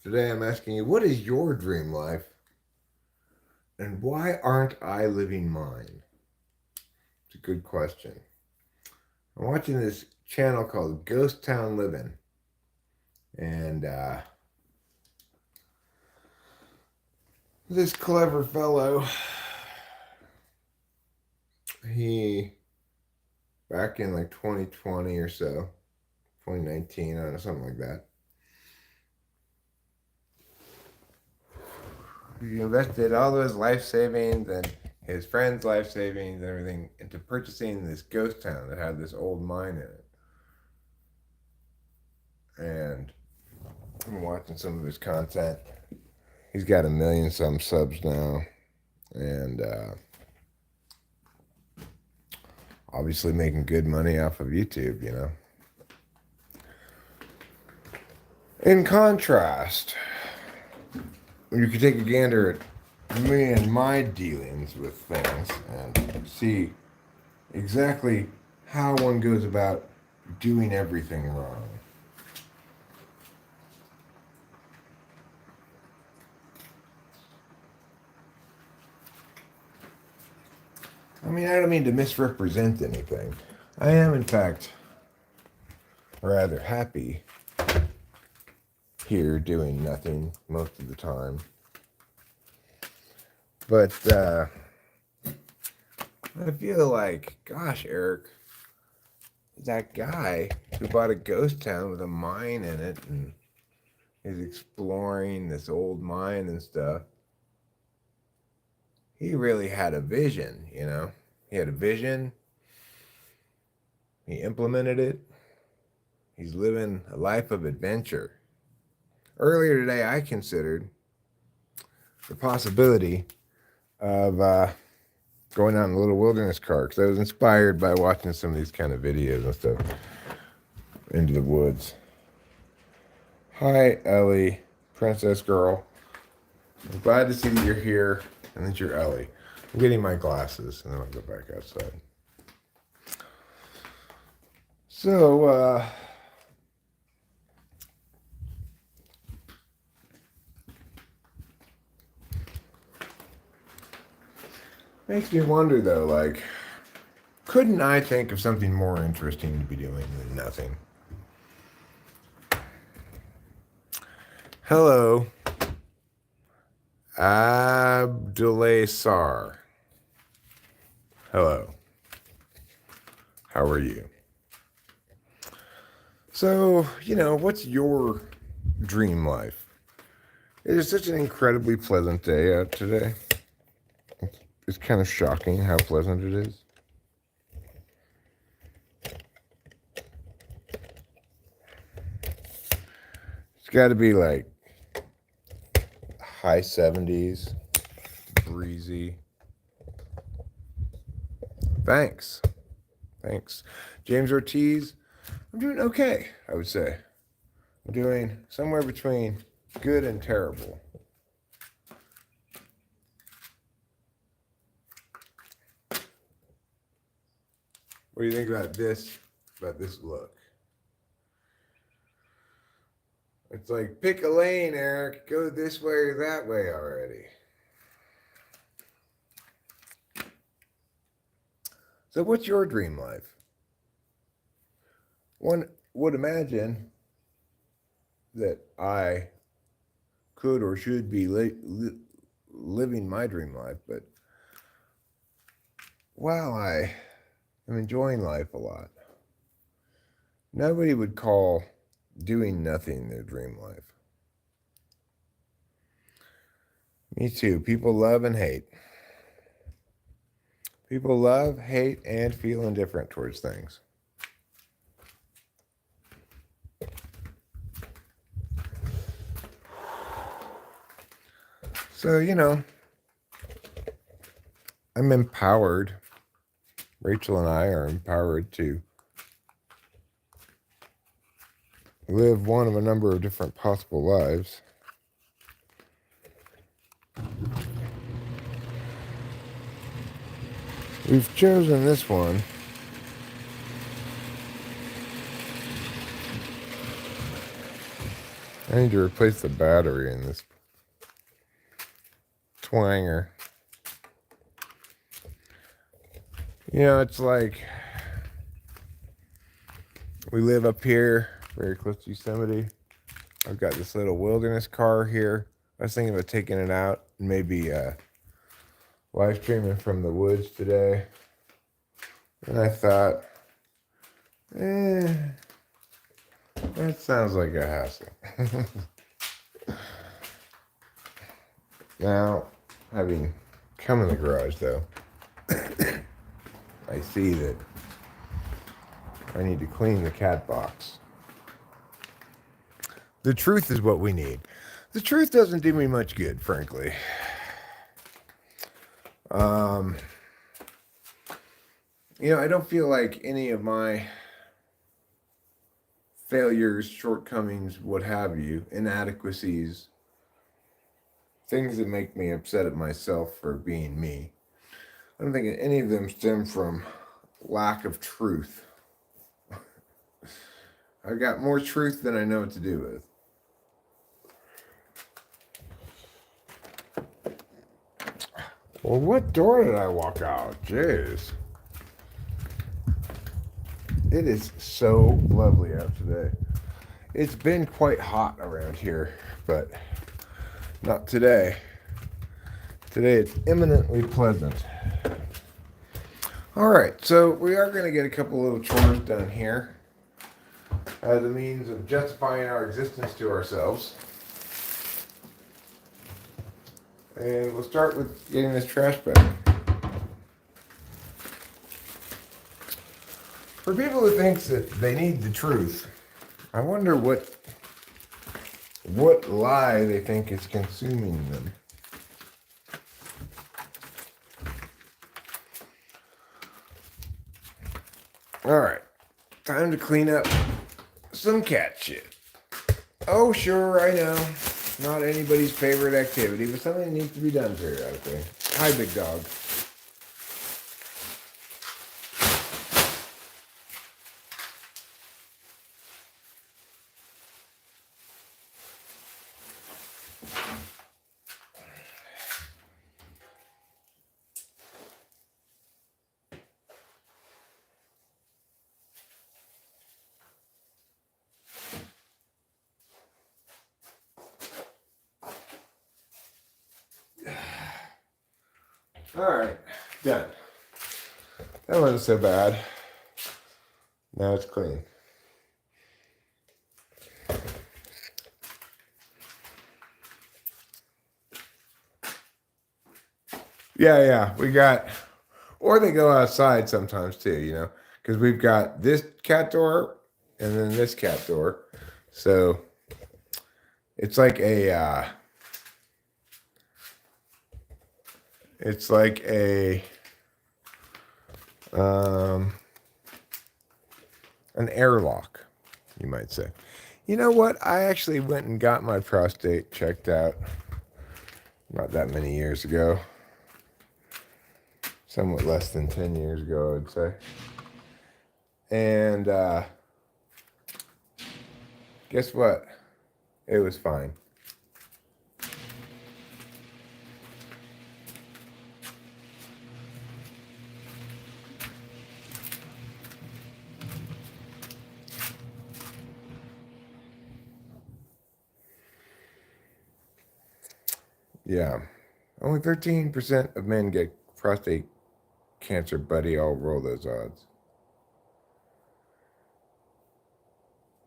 Today I'm asking you, what is your dream life and why aren't I living mine? It's a good question. I'm watching this channel called Ghost Town Living, and this clever fellow, he, back in like 2020 or so, 2019, I don't know, something like that, he invested all of his life savings and his friends' life savings and everything into purchasing this ghost town that had this old mine in it. And I'm watching some of his content. He's got 1 million some subs now, and obviously making good money off of YouTube. In contrast, you could take a gander at me and my dealings with things and see exactly how one goes about doing everything wrong. I mean, I don't mean to misrepresent anything. I am, in fact, rather happy here doing nothing most of the time. But I feel like, gosh, Eric, that guy who bought a ghost town with a mine in it and is exploring this old mine and stuff, he really had a vision. He had a vision. He implemented it. He's living a life of adventure. Earlier today, I considered the possibility of going out in a little wilderness car because I was inspired by watching some of these kind of videos and stuff into the woods. Hi, Ellie, princess girl. I'm glad to see that you're here and that you're Ellie. I'm getting my glasses and then I'll go back outside. So, makes me wonder though, like, couldn't I think of something more interesting to be doing than nothing? Hello, Abdullah Sar. Hello. How are you? So, what's your dream life? It is such an incredibly pleasant day out today. It's kind of shocking how pleasant it is. It's got to be like high 70s, breezy. Thanks. James Ortiz, I'm doing okay, I would say. I'm doing somewhere between good and terrible. What do you think about this look? It's like, pick a lane, Eric. Go this way or that way already. So what's your dream life? One would imagine that I could or should be living my dream life, but while I am enjoying life a lot, nobody would call doing nothing their dream life. Me too. People love and hate. People love, hate, and feel indifferent towards things. So, I'm empowered. Rachel and I are empowered to live one of a number of different possible lives. We've chosen this one. I need to replace the battery in this twanger. You know, it's like we live up here, very close to Yosemite. I've got this little wilderness car here. I was thinking about taking it out and maybe live streaming from the woods today. And I thought, that sounds like a hassle. Now, having come in the garage though, I see that I need to clean the cat box. The truth is what we need. The truth doesn't do me much good, frankly. You know, I don't feel like any of my failures, shortcomings, what have you, inadequacies, things that make me upset at myself for being me, I don't think any of them stem from lack of truth. I've got more truth than I know what to do with. Well, what door did I walk out? Jeez. It is so lovely out today. It's been quite hot around here, but not today. Today it's eminently pleasant. All right, so we are going to get a couple little chores done here as a means of justifying our existence to ourselves. And we'll start with getting this trash bag. For people who think that they need the truth, I wonder what lie they think is consuming them. All right, time to clean up some cat shit. Oh, sure, I know. Not anybody's favorite activity, but something needs to be done periodically. Hi, big dog. All right, done. That wasn't so bad. Now it's clean. Yeah, we got, or they go outside sometimes too, you know, because we've got this cat door and then this cat door. So it's like a, an airlock, you might say. You know what? I actually went and got my prostate checked out not that many years ago. Somewhat less than 10 years ago, I would say. And guess what? It was fine. Yeah. Only 13% of men get prostate cancer, buddy. I'll roll those odds.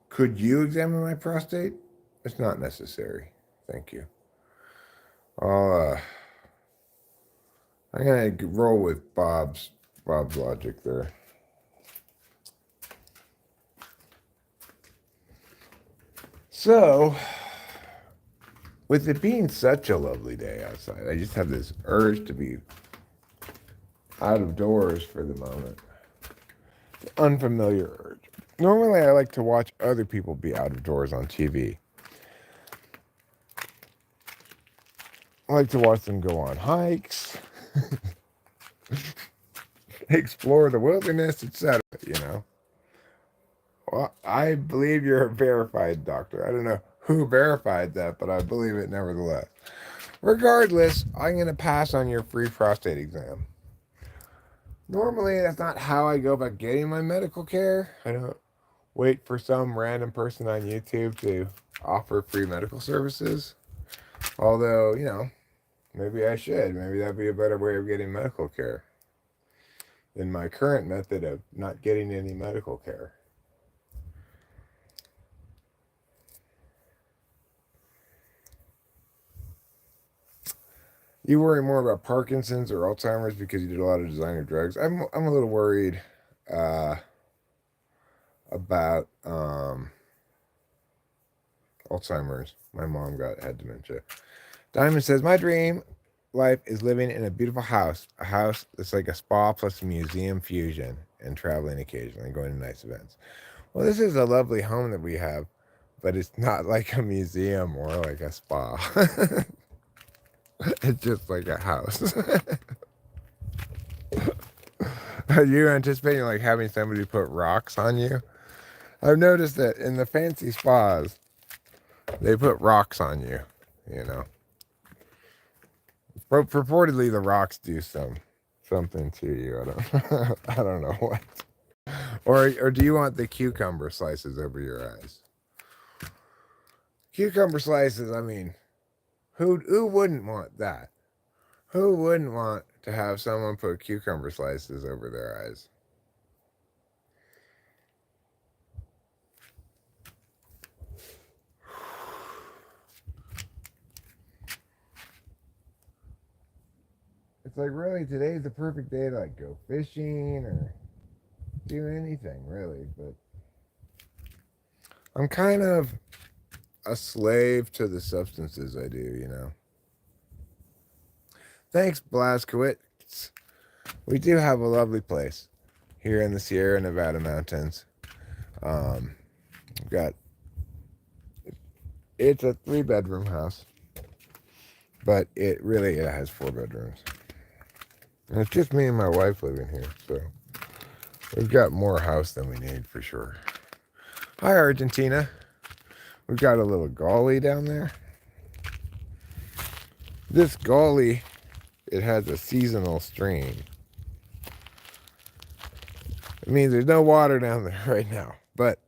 Could you examine my prostate? It's not necessary. Thank you. I'm gonna roll with Bob's logic there. So, with it being such a lovely day outside, I just have this urge to be out of doors for the moment. It's an unfamiliar urge. Normally, I like to watch other people be out of doors on TV. I like to watch them go on hikes, explore the wilderness, etc. You know. Well, I believe you're a verified doctor. I don't know who verified that, but I believe it nevertheless. Regardless, I'm going to pass on your free prostate exam. Normally, that's not how I go about getting my medical care. I don't wait for some random person on YouTube to offer free medical services. Although, maybe I should. Maybe that'd be a better way of getting medical care than my current method of not getting any medical care. You worry more about Parkinson's or Alzheimer's because you did a lot of designer drugs. I'm a little worried about Alzheimer's. My mom had dementia. Diamond says, my dream life is living in a beautiful house. A house that's like a spa plus a museum fusion and traveling occasionally and going to nice events. Well, this is a lovely home that we have, but it's not like a museum or like a spa. It's just like a house. Are you anticipating like having somebody put rocks on you? I've noticed that in the fancy spas, they put rocks on you, Purportedly, the rocks do something to you. I don't know what. Or do you want the cucumber slices over your eyes? Cucumber slices, I mean, who wouldn't want that? Who wouldn't want to have someone put cucumber slices over their eyes? It's like, really, today's the perfect day to like go fishing or do anything, really. But I'm kind of a slave to the substances I do, Thanks, Blazkowicz. We do have a lovely place here in the Sierra Nevada mountains. It's a 3-bedroom house, but it has 4 bedrooms. And it's just me and my wife living here, so we've got more house than we need for sure. Hi, Argentina. We've got a little gully down there. This gully, it has a seasonal stream. It means there's no water down there right now. But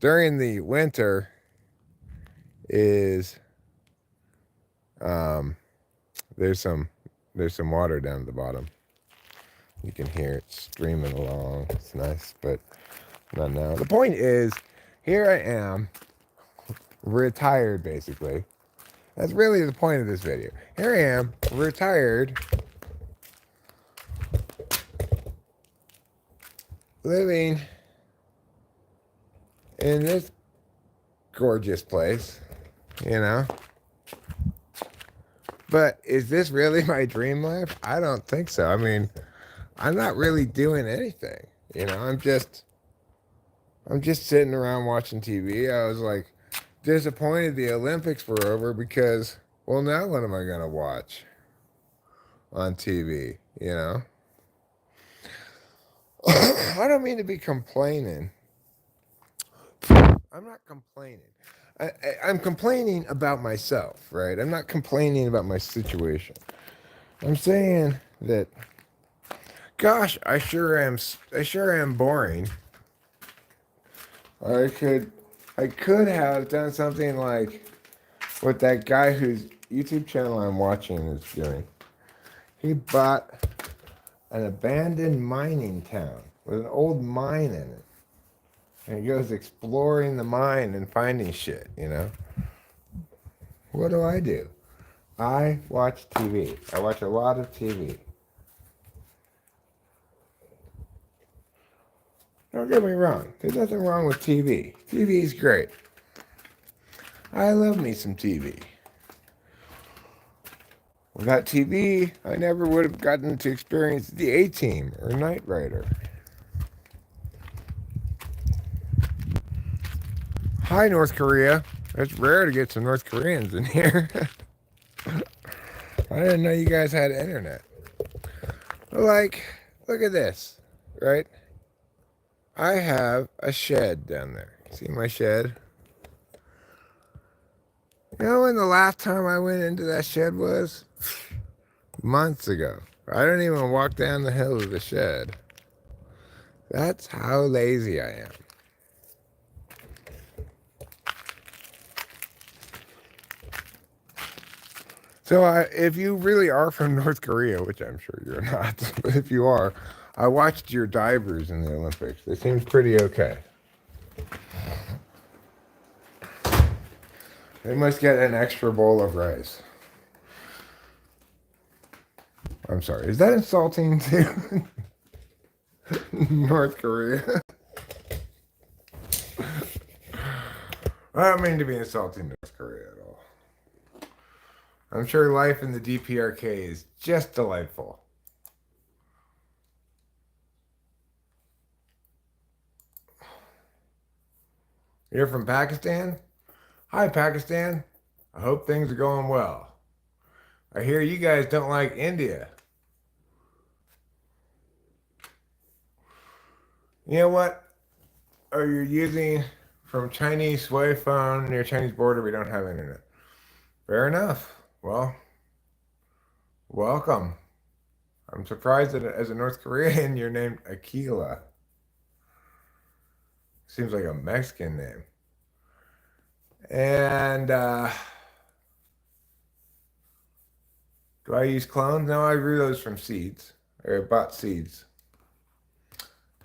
during the winter there's some water down at the bottom. You can hear it streaming along. It's nice, but not now. The point is, here I am, retired basically. That's really the point of this video. Here I am, retired, living in this gorgeous place, But is this really my dream life? I don't think so. I mean, I'm not really doing anything. I'm just sitting around watching TV. I was like disappointed the Olympics were over because, well, now what am I going to watch on TV, I don't mean to be complaining. I'm not complaining. I'm complaining about myself, right? I'm not complaining about my situation. I'm saying that, gosh, I sure am boring. I could have done something like what that guy whose YouTube channel I'm watching is doing. He bought an abandoned mining town with an old mine in it. And he goes exploring the mine and finding shit, What do? I watch TV. I watch a lot of TV. Don't get me wrong. There's nothing wrong with TV. TV is great. I love me some TV. Without TV, I never would have gotten to experience the A-Team or Knight Rider. Hi, North Korea. It's rare to get some North Koreans in here. I didn't know you guys had internet. Like, look at this, right? I have a shed down there. See my shed? You know when the last time I went into that shed was? Months ago. I don't even walk down the hill of the shed. That's how lazy I am. So if you really are from North Korea, which I'm sure you're not, but if you are, I watched your divers in the Olympics. They seemed pretty okay. They must get an extra bowl of rice. I'm sorry. Is that insulting to North Korea? I don't mean to be insulting to North Korea at all. I'm sure life in the DPRK is just delightful. You're from Pakistan? Hi, Pakistan. I hope things are going well. I hear you guys don't like India. You know what? Are you using from Chinese Huawei phone near Chinese border? We don't have internet. Fair enough. Well, welcome. I'm surprised that as a North Korean, you're named Aquila. Seems like a Mexican name. And do I use clones? No, I grew those from seeds. Or I bought seeds.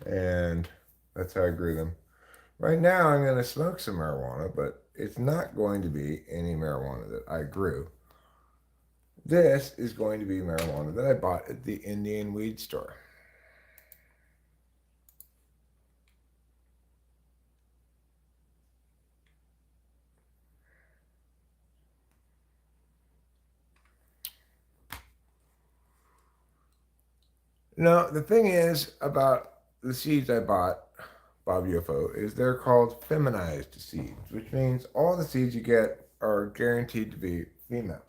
And that's how I grew them. Right now, I'm going to smoke some marijuana, but it's not going to be any marijuana that I grew. This is going to be marijuana that I bought at the Indian weed store. No, the thing is about the seeds I bought, Bob UFO, is they're called feminized seeds, which means all the seeds you get are guaranteed to be females.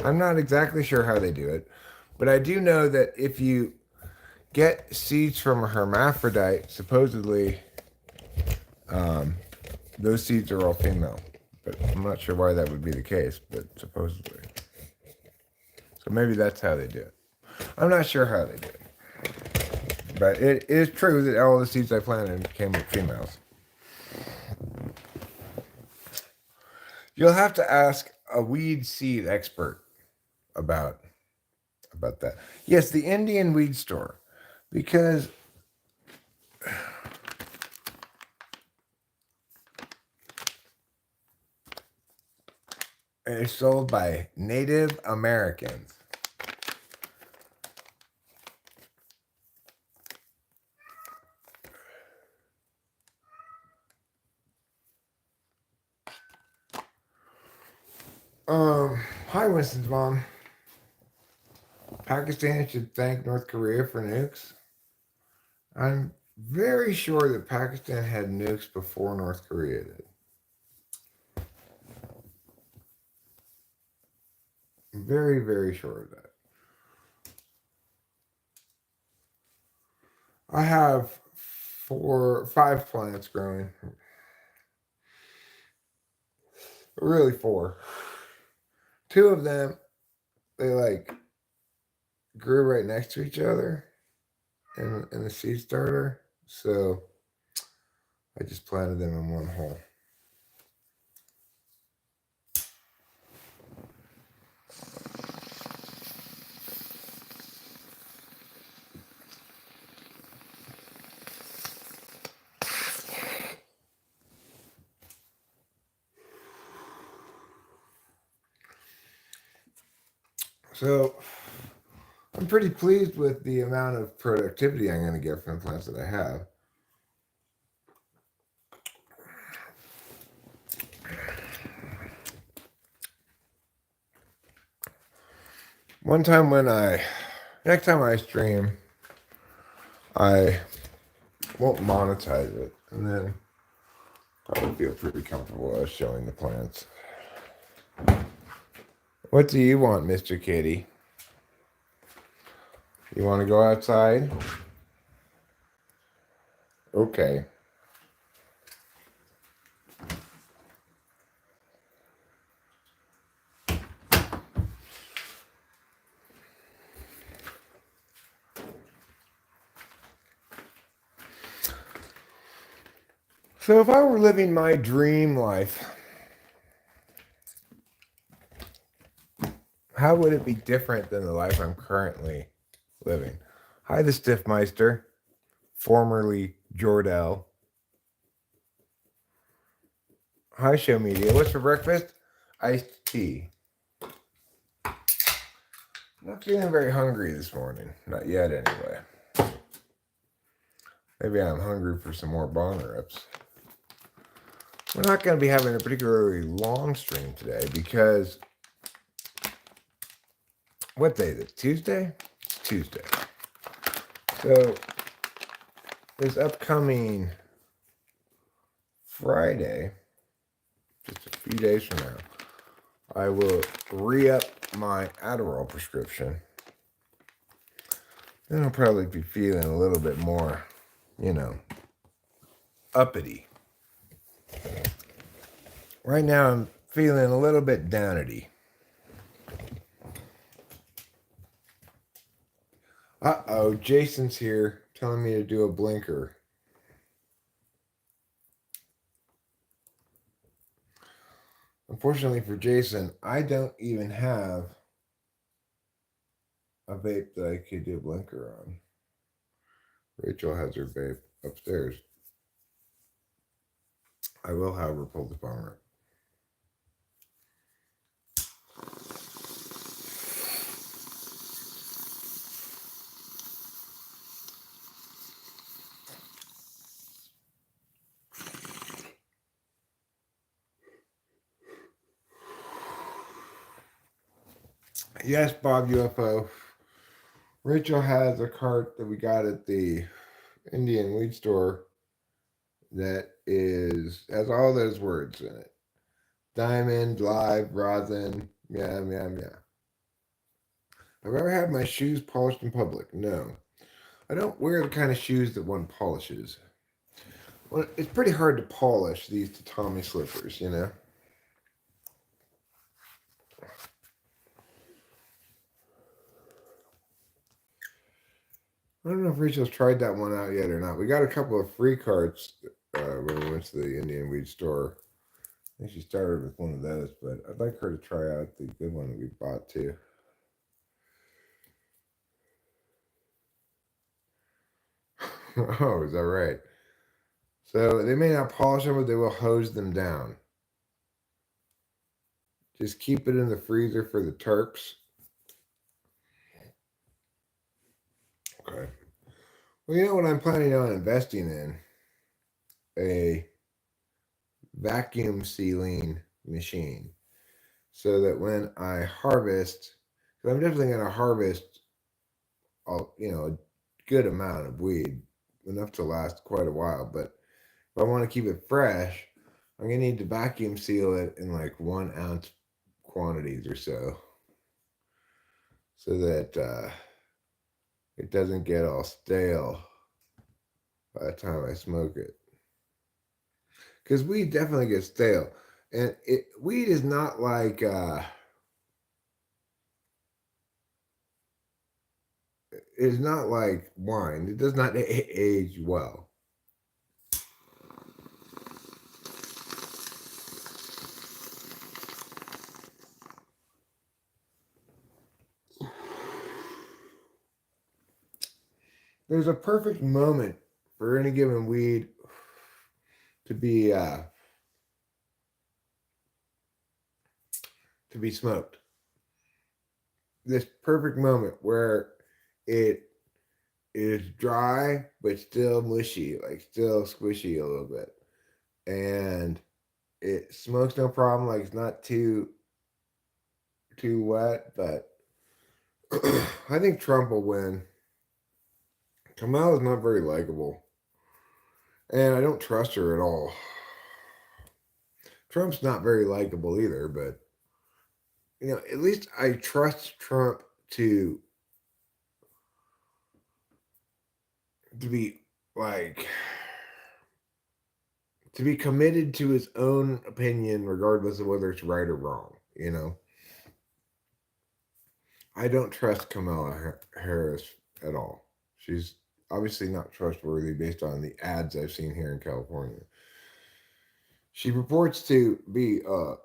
I'm not exactly sure how they do it, but I do know that if you get seeds from a hermaphrodite, supposedly those seeds are all female. But I'm not sure why that would be the case, but supposedly. So maybe that's how they do it. I'm not sure how they do it. But it is true that all the seeds I planted came with females. You'll have to ask a weed seed expert about that. Yes, the Indian weed store, because it's sold by Native Americans. Hi, Winston's mom. Pakistan should thank North Korea for nukes. I'm very sure that Pakistan had nukes before North Korea did. I'm very, very sure of that. I have 5 plants growing. Really 4. 2 of them, they like grew right next to each other in the seed starter. So I just planted them in one hole. So I'm pretty pleased with the amount of productivity I'm going to get from the plants that I have. Next time I stream, I won't monetize it, and then I would feel pretty comfortable showing the plants. What do you want, Mr. Kitty? You want to go outside? Okay. So if I were living my dream life, how would it be different than the life I'm currently living? Hi, the Stiffmeister, formerly Jordell. Hi, Show Media. What's for breakfast? Iced tea. Not feeling very hungry this morning. Not yet, anyway. Maybe I'm hungry for some more bong rips. We're not going to be having a particularly long stream today because what day is it? Tuesday? It's Tuesday. So this upcoming Friday, just a few days from now, I will re-up my Adderall prescription. Then I'll probably be feeling a little bit more, uppity. Right now I'm feeling a little bit downity. Uh-oh, Jason's here telling me to do a blinker. Unfortunately for Jason, I don't even have a vape that I could do a blinker on. Rachel has her vape upstairs. I will, however, pull the phone up. Yes, Bob UFO. Rachel has a cart that we got at the Indian weed store that has all those words in it. Diamond, live, rosin, meow, meow, meow. Have I ever had my shoes polished in public? No. I don't wear the kind of shoes that one polishes. Well, it's pretty hard to polish these tatami slippers, I don't know if Rachel's tried that one out yet or not. We got a couple of free carts when we went to the Indian weed store. I think she started with one of those, but I'd like her to try out the good one that we bought too. Oh, is that right? So they may not polish them, but they will hose them down. Just keep it in the freezer for the Turks. Okay. Well, you know what I'm planning on investing in? A vacuum sealing machine. So that when I harvest, because I'm definitely going to harvest, a good amount of weed, enough to last quite a while. But if I want to keep it fresh, I'm going to need to vacuum seal it in like 1 ounce quantities or so that it doesn't get all stale by the time I smoke it. Because weed definitely gets stale. And weed is not like it's not like wine. It does not age well. There's a perfect moment for any given weed to be smoked. This perfect moment where it is dry but still mushy, like still squishy a little bit, and it smokes no problem. Like it's not too wet, but I think Trump will win. Kamala is not very likable, and I don't trust her at all. Trump's not very likable either, but at least I trust Trump to be like to be committed to his own opinion regardless of whether it's right or wrong. I don't trust Kamala Harris at all. She's obviously not trustworthy based on the ads I've seen here in California. She purports to be a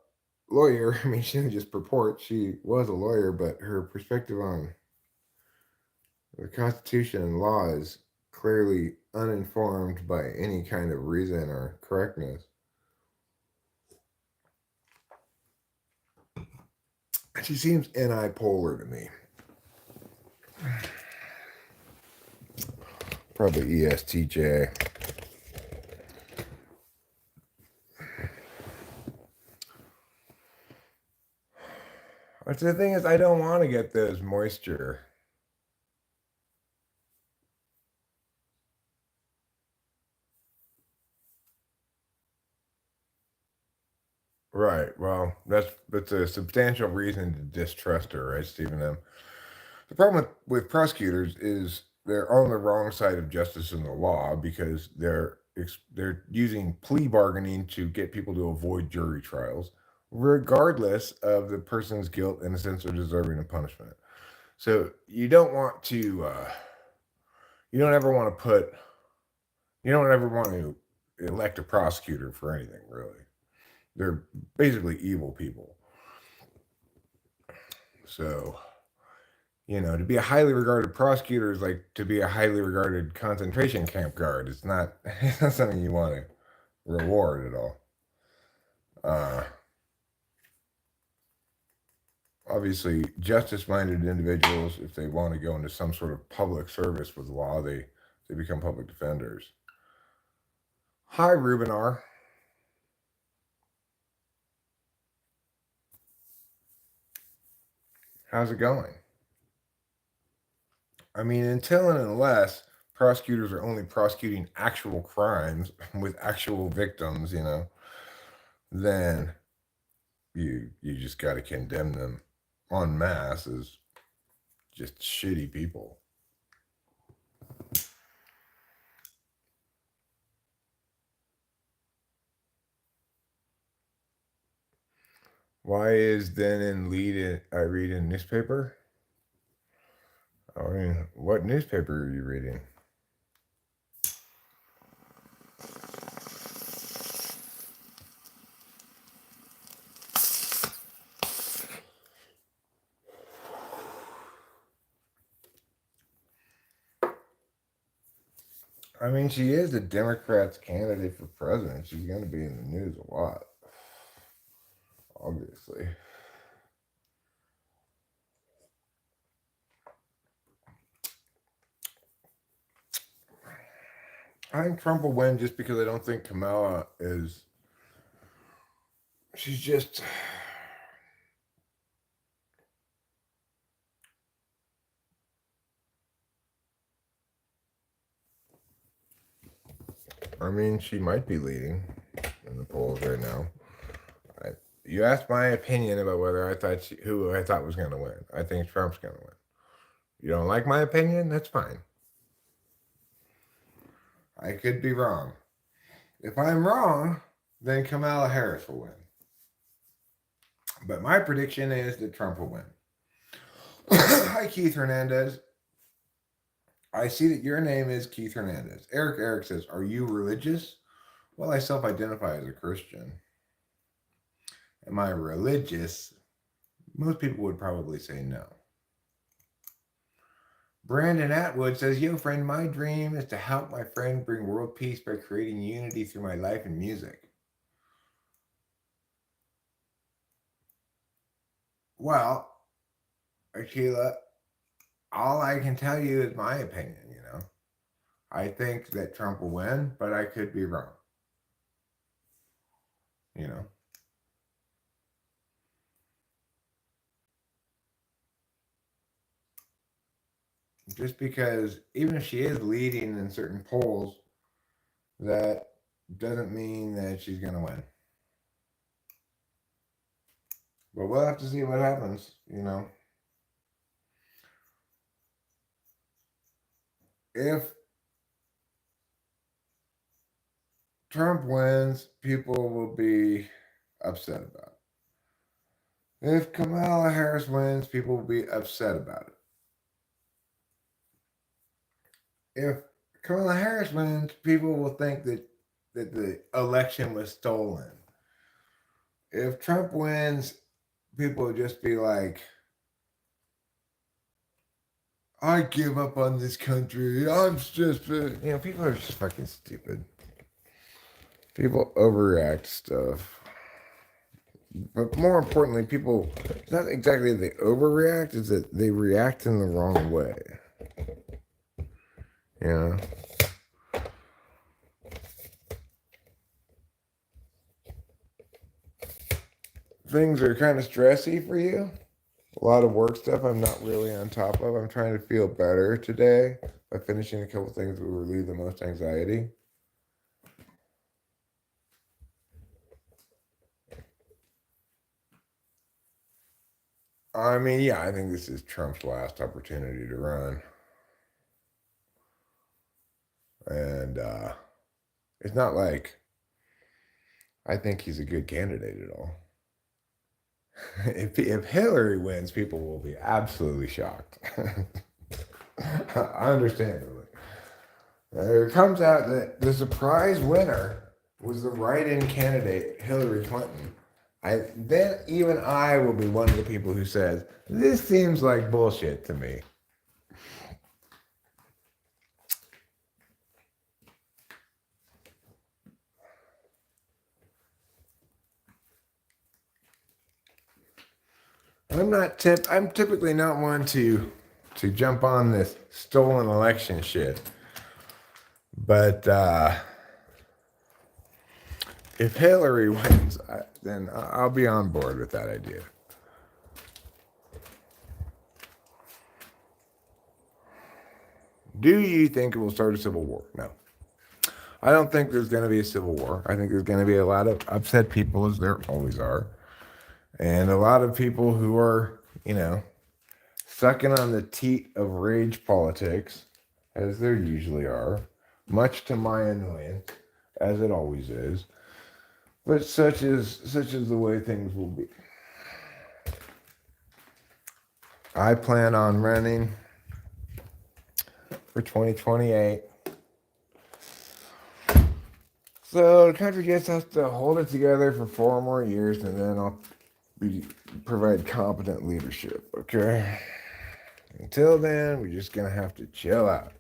lawyer. I mean, she didn't just purport, she was a lawyer, but her perspective on the Constitution and law is clearly uninformed by any kind of reason or correctness. She seems unipolar to me. Probably ESTJ. But the thing is, I don't want to get those moisture. Right. Well, that's a substantial reason to distrust her, right, Stephen M. The problem with prosecutors is they're on the wrong side of justice and the law because they're using plea bargaining to get people to avoid jury trials, regardless of the person's guilt, innocence, or deserving of punishment. So you don't want to, you don't ever want to put, you don't ever want to elect a prosecutor for anything, really. They're basically evil people. So, to be a highly regarded prosecutor is like to be a highly regarded concentration camp guard. It's not, it's not something you want to reward at all. Obviously, justice-minded individuals, if they want to go into some sort of public service with law, they become public defenders. Hi, Rubinar. How's it going? I mean, until and unless prosecutors are only prosecuting actual crimes with actual victims, then you just got to condemn them en masse as just shitty people. Why is then in lead I read in newspaper? I mean, what newspaper are you reading? I mean, she is the Democrats' candidate for president. She's going to be in the news a lot, obviously. I think Trump will win just because I don't think Kamala is. She's just. I mean, she might be leading in the polls right now. You asked my opinion about whether I thought who I thought was going to win. I think Trump's going to win. You don't like my opinion? That's fine. I could be wrong. If I'm wrong, then Kamala Harris will win. But my prediction is that Trump will win. Hi, Keith Hernandez. I see that your name is Keith Hernandez. Eric says, are you religious? Well, I self-identify as a Christian. Am I religious? Most people would probably say no. Brandon Atwood says, yo, friend, my dream is to help my friend bring world peace by creating unity through my life and music. Well, Akila, all I can tell you is my opinion, I think that Trump will win, but I could be wrong. Just because even if she is leading in certain polls, that doesn't mean that she's going to win. But we'll have to see what happens, If Trump wins, people will be upset about it. If Kamala Harris wins, people will be upset about it. If Kamala Harris wins, people will think that the election was stolen. if Trump wins, people would just be like, I give up on this country. I'm just, people are just fucking stupid. People overreact stuff. But more importantly, people, it's not exactly that they overreact, it's that they react in the wrong way. You know? Things are kind of stressy for you. A lot of work stuff I'm not really on top of. I'm trying to feel better today by finishing a couple things that will relieve the most anxiety. I mean, yeah, I think this is Trump's last opportunity to run. And it's not like I think he's a good candidate at all. If Hillary wins, people will be absolutely shocked. Understandably. It comes out that the surprise winner was the write-in candidate, Hillary Clinton. Then even I will be one of the people who says, this seems like bullshit to me. I'm typically not one to jump on this stolen election shit. But if Hillary wins, then I'll be on board with that idea. Do you think it will start a civil war? No. I don't think there's going to be a civil war. I think there's going to be a lot of upset people, as there always are. And a lot of people who are, sucking on the teat of rage politics, as there usually are, much to my annoyance, as it always is. But such is the way things will be. I plan on running for 2028. So the country just has to hold it together for 4 more years, and then I'll provide competent leadership, okay? Until then, we're just going to have to chill out.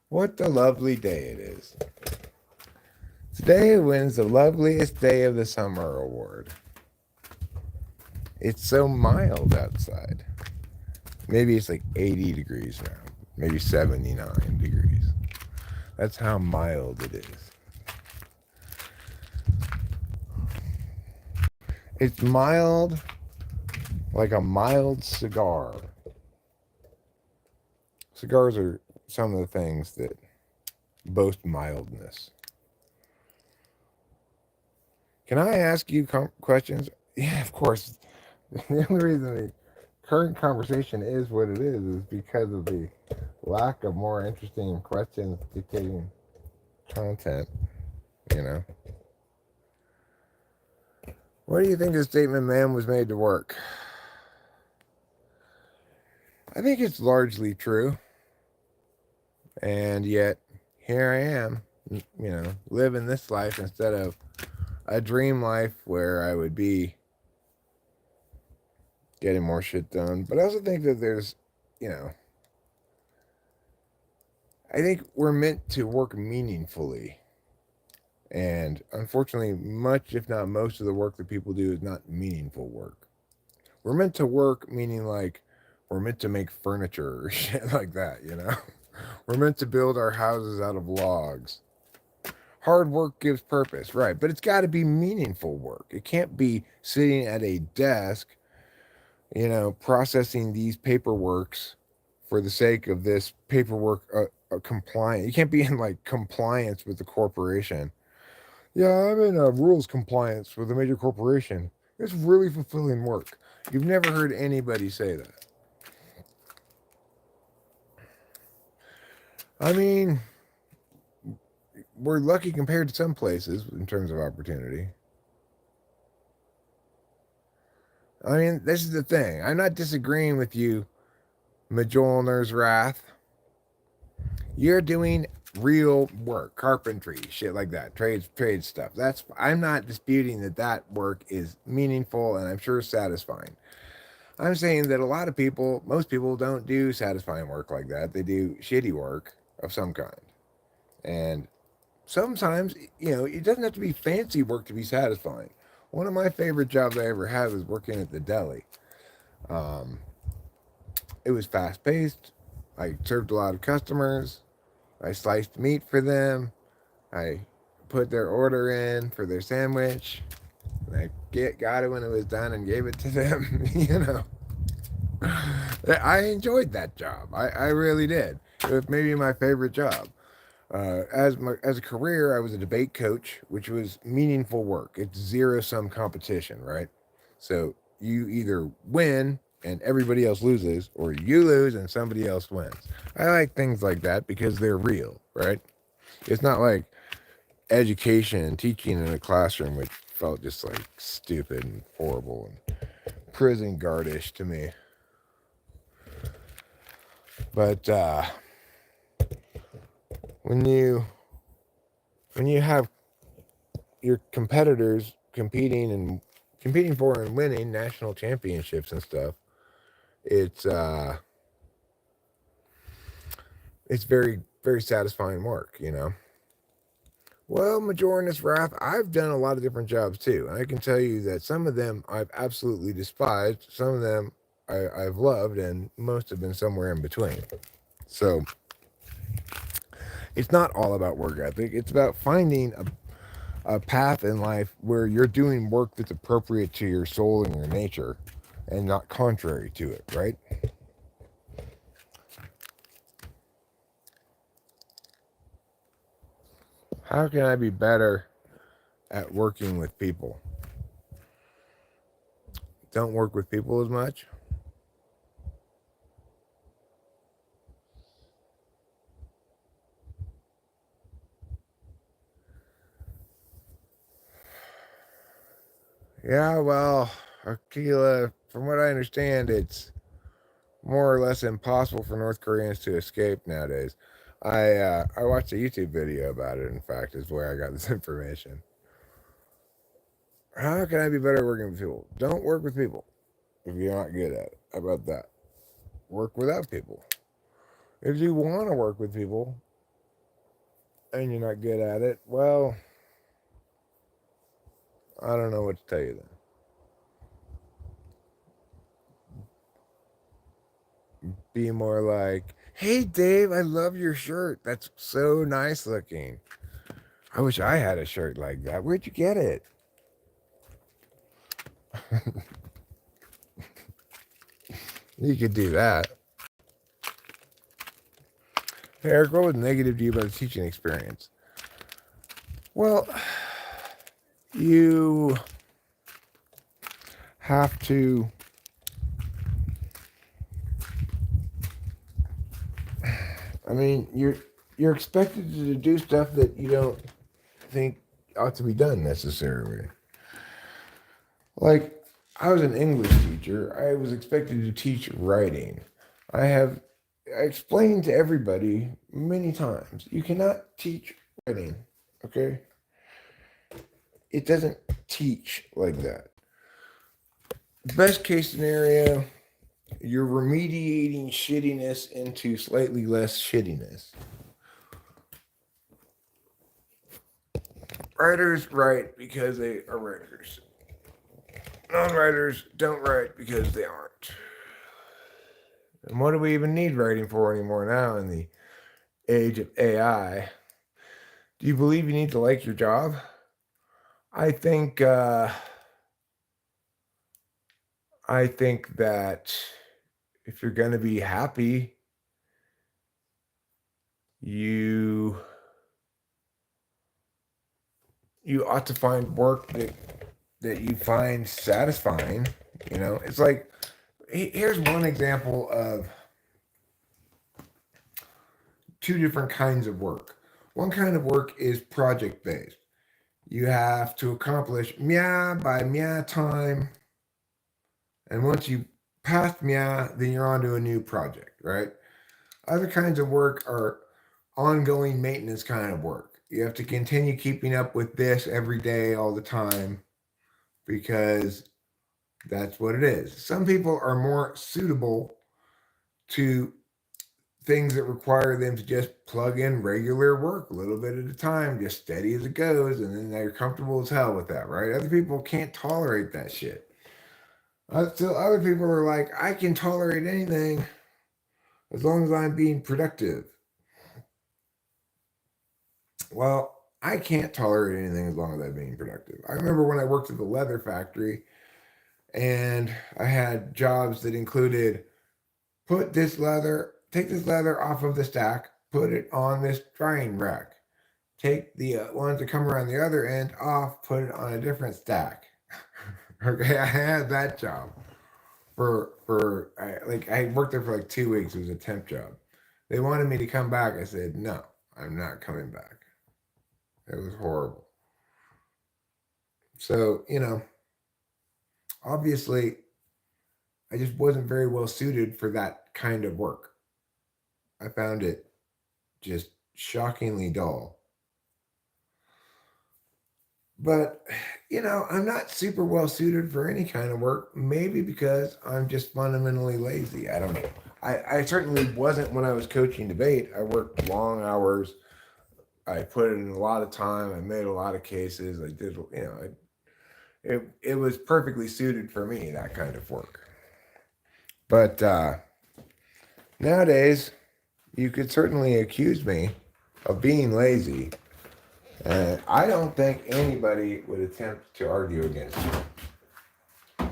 What a lovely day it is. Today wins the loveliest day of the summer award. It's so mild outside. Maybe it's like 80 degrees now. Maybe 79 degrees. That's how mild it is. It's mild, like a mild cigar. Cigars are some of the things that boast mildness. Can I ask you questions? Yeah, of course. The only reason the current conversation is what it is because of the lack of more interesting questions dictating content, What do you think the statement man was made to work? I think it's largely true. And yet, here I am, living this life instead of a dream life where I would be getting more shit done. But I also think that there's, I think we're meant to work meaningfully. And unfortunately, much, if not most, of the work that people do is not meaningful work. We're meant to work, meaning like we're meant to make furniture or shit like that, We're meant to build our houses out of logs. Hard work gives purpose, right? But it's got to be meaningful work. It can't be sitting at a desk, processing these paperworks for the sake of this paperwork compliant. You can't be in like compliance with the corporation. Yeah, I'm in rules compliance with a major corporation. It's really fulfilling work. You've never heard anybody say that. I mean, we're lucky compared to some places in terms of opportunity. I mean, this is the thing. I'm not disagreeing with you, Mjolnir's Wrath. You're doing real work, carpentry, shit like that, trade stuff. That's I'm not disputing that that work is meaningful and I'm sure satisfying. I'm saying that a lot of people, most people don't do satisfying work like that. They do shitty work of some kind. And sometimes, it doesn't have to be fancy work to be satisfying. One of my favorite jobs I ever had was working at the deli. Um, it was fast paced. I served a lot of customers. I sliced meat for them. I put their order in for their sandwich. I got it when it was done and gave it to them. I enjoyed that job. I really did. It was maybe my favorite job. As a career, I was a debate coach, which was meaningful work. It's zero sum competition, right? So you either win and everybody else loses, or you lose and somebody else wins. I like things like that because they're real, right? It's not like education and teaching in a classroom, which felt just like stupid and horrible and prison guardish to me. But when you have your competitors competing for and winning national championships and stuff, it's very, very satisfying work. Well, Majorinus Wrath, I've done a lot of different jobs too. And I can tell you that some of them I've absolutely despised, some of them I've loved, and most have been somewhere in between. So it's not all about work ethic. It's about finding a path in life where you're doing work that's appropriate to your soul and your nature and not contrary to it, right? How can I be better at working with people? Don't work with people as much. Yeah, well, Akila, from what I understand, it's more or less impossible for North Koreans to escape nowadays. I watched a YouTube video about it. In fact, is where I got this information. How can I be better at working with people? Don't work with people if you're not good at it. How about that? Work without people. If you want to work with people and you're not good at it, well, I don't know what to tell you then. Be more like, hey, Dave, I love your shirt. That's so nice looking. I wish I had a shirt like that. Where'd you get it? You could do that. Hey, Eric, what was negative to you about the teaching experience? Well, you have to you're expected to do stuff that you don't think ought to be done necessarily. Like, I was an English teacher. I was expected to teach writing. I explained to everybody many times, you cannot teach writing, okay? It doesn't teach like that. Best case scenario, you're remediating shittiness into slightly less shittiness. Writers write because they are writers. Non-writers don't write because they aren't. And what do we even need writing for anymore now in the age of AI? Do you believe you need to like your job? I think that if you're going to be happy, you ought to find work that you find satisfying. It's like, here's one example of two different kinds of work. One kind of work is project based. You have to accomplish mia by mia time And once you passed meow, then you're on to a new project, right? Other kinds of work are ongoing maintenance kind of work. You have to continue keeping up with this every day, all the time, because that's what it is. Some people are more suitable to things that require them to just plug in regular work a little bit at a time, just steady as it goes, and then they're comfortable as hell with that, right? Other people can't tolerate that shit. Still, other people are like, I can tolerate anything as long as I'm being productive. Well, I can't tolerate anything as long as I'm being productive. I remember when I worked at the leather factory and I had jobs that included take this leather off of the stack, put it on this drying rack. Take the ones that come around the other end off, put it on a different stack. Okay, I had that job I worked there for like 2 weeks. It was a temp job. They wanted me to come back. I said no, I'm not coming back. It was horrible. So obviously, I just wasn't very well suited for that kind of work. I found it just shockingly dull. But, I'm not super well suited for any kind of work, maybe because I'm just fundamentally lazy. I don't know. I certainly wasn't when I was coaching debate. I worked long hours. I put in a lot of time. I made a lot of cases. I did, it was perfectly suited for me, that kind of work. But nowadays, you could certainly accuse me of being lazy. And I don't think anybody would attempt to argue against you.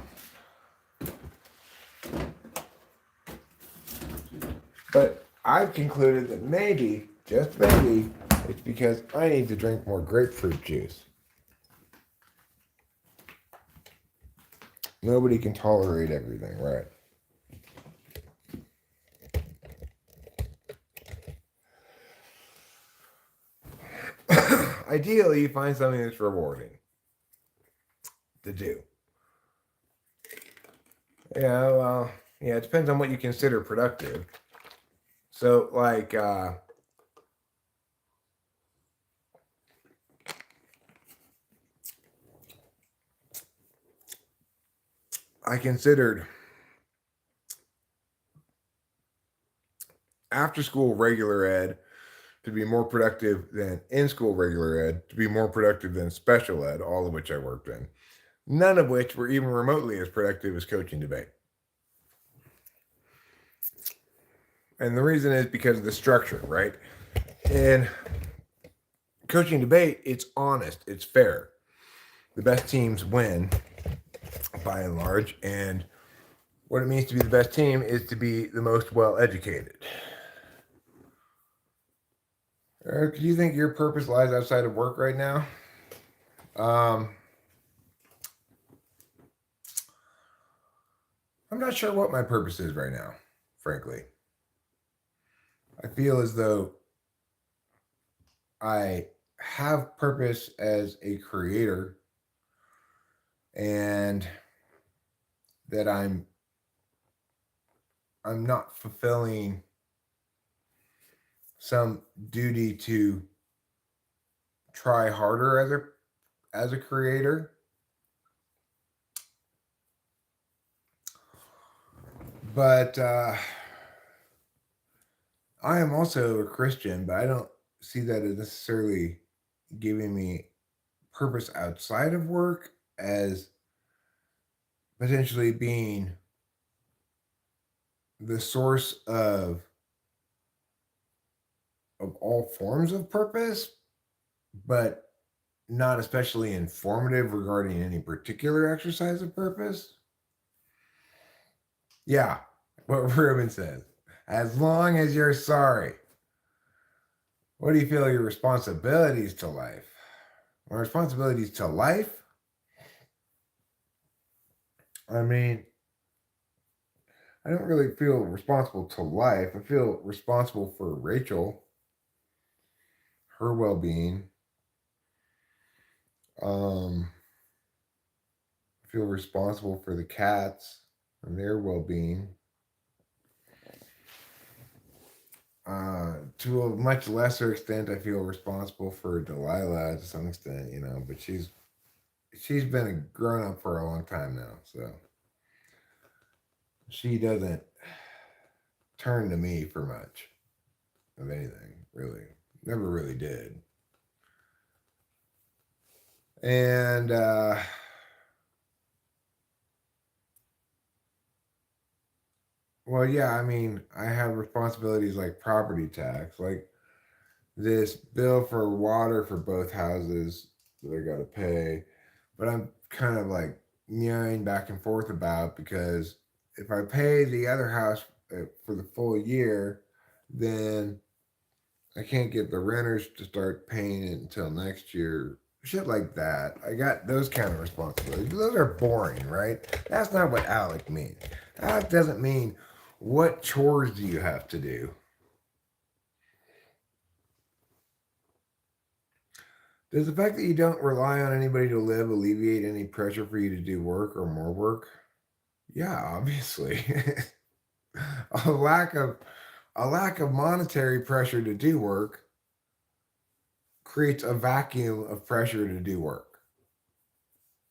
But I've concluded that maybe, just maybe, it's because I need to drink more grapefruit juice. Nobody can tolerate everything, right? Ideally, you find something that's rewarding to do. Yeah, well, it depends on what you consider productive. So, like, I considered after school regular ed to be more productive than in school regular ed, to be more productive than special ed, all of which I worked in. None of which were even remotely as productive as coaching debate. And the reason is because of the structure, right? In coaching debate, it's honest, it's fair. The best teams win by and large. And what it means to be the best team is to be the most well educated. Do you think your purpose lies outside of work right now? I'm not sure what my purpose is right now, frankly. I feel as though I have purpose as a creator and that I'm not fulfilling some duty to try harder as a creator. But I am also a Christian, but I don't see that as necessarily giving me purpose outside of work as potentially being the source of all forms of purpose, but not especially informative regarding any particular exercise of purpose. Yeah, what Ruben says. As long as you're sorry. What do you feel are your responsibilities to life? My responsibilities to life? I mean, I don't really feel responsible to life. I feel responsible for Rachel, her well-being. I feel responsible for the cats. and their well-being. To a much lesser extent, I feel responsible for Delilah to some extent, but she's been a grown up for a long time now, so she doesn't turn to me for much of anything, really. Never really did. And well, yeah, I mean, I have responsibilities like property tax, like this bill for water for both houses that I got to pay. But I'm kind of like meowing back and forth about because if I pay the other house for the full year, then I can't get the renters to start paying it until next year. Shit like that. I got those kind of responsibilities. Those are boring, right? That's not what Alec means. Alec doesn't mean what chores do you have to do. Does the fact that you don't rely on anybody to live alleviate any pressure for you to do work or more work? Yeah, obviously. a lack of a lack of monetary pressure to do work creates a vacuum of pressure to do work,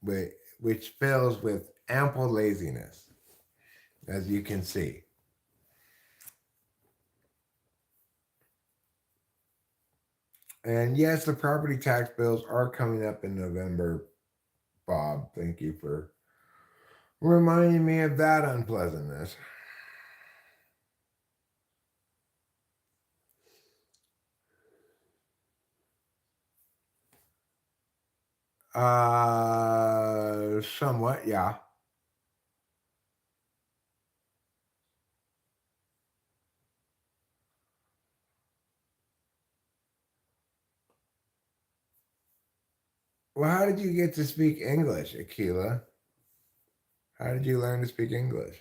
which fills with ample laziness, as you can see. And yes, the property tax bills are coming up in November, Bob. Thank you for reminding me of that unpleasantness. Somewhat, yeah. Well, how did you get to speak English, Akila? How did you learn to speak English?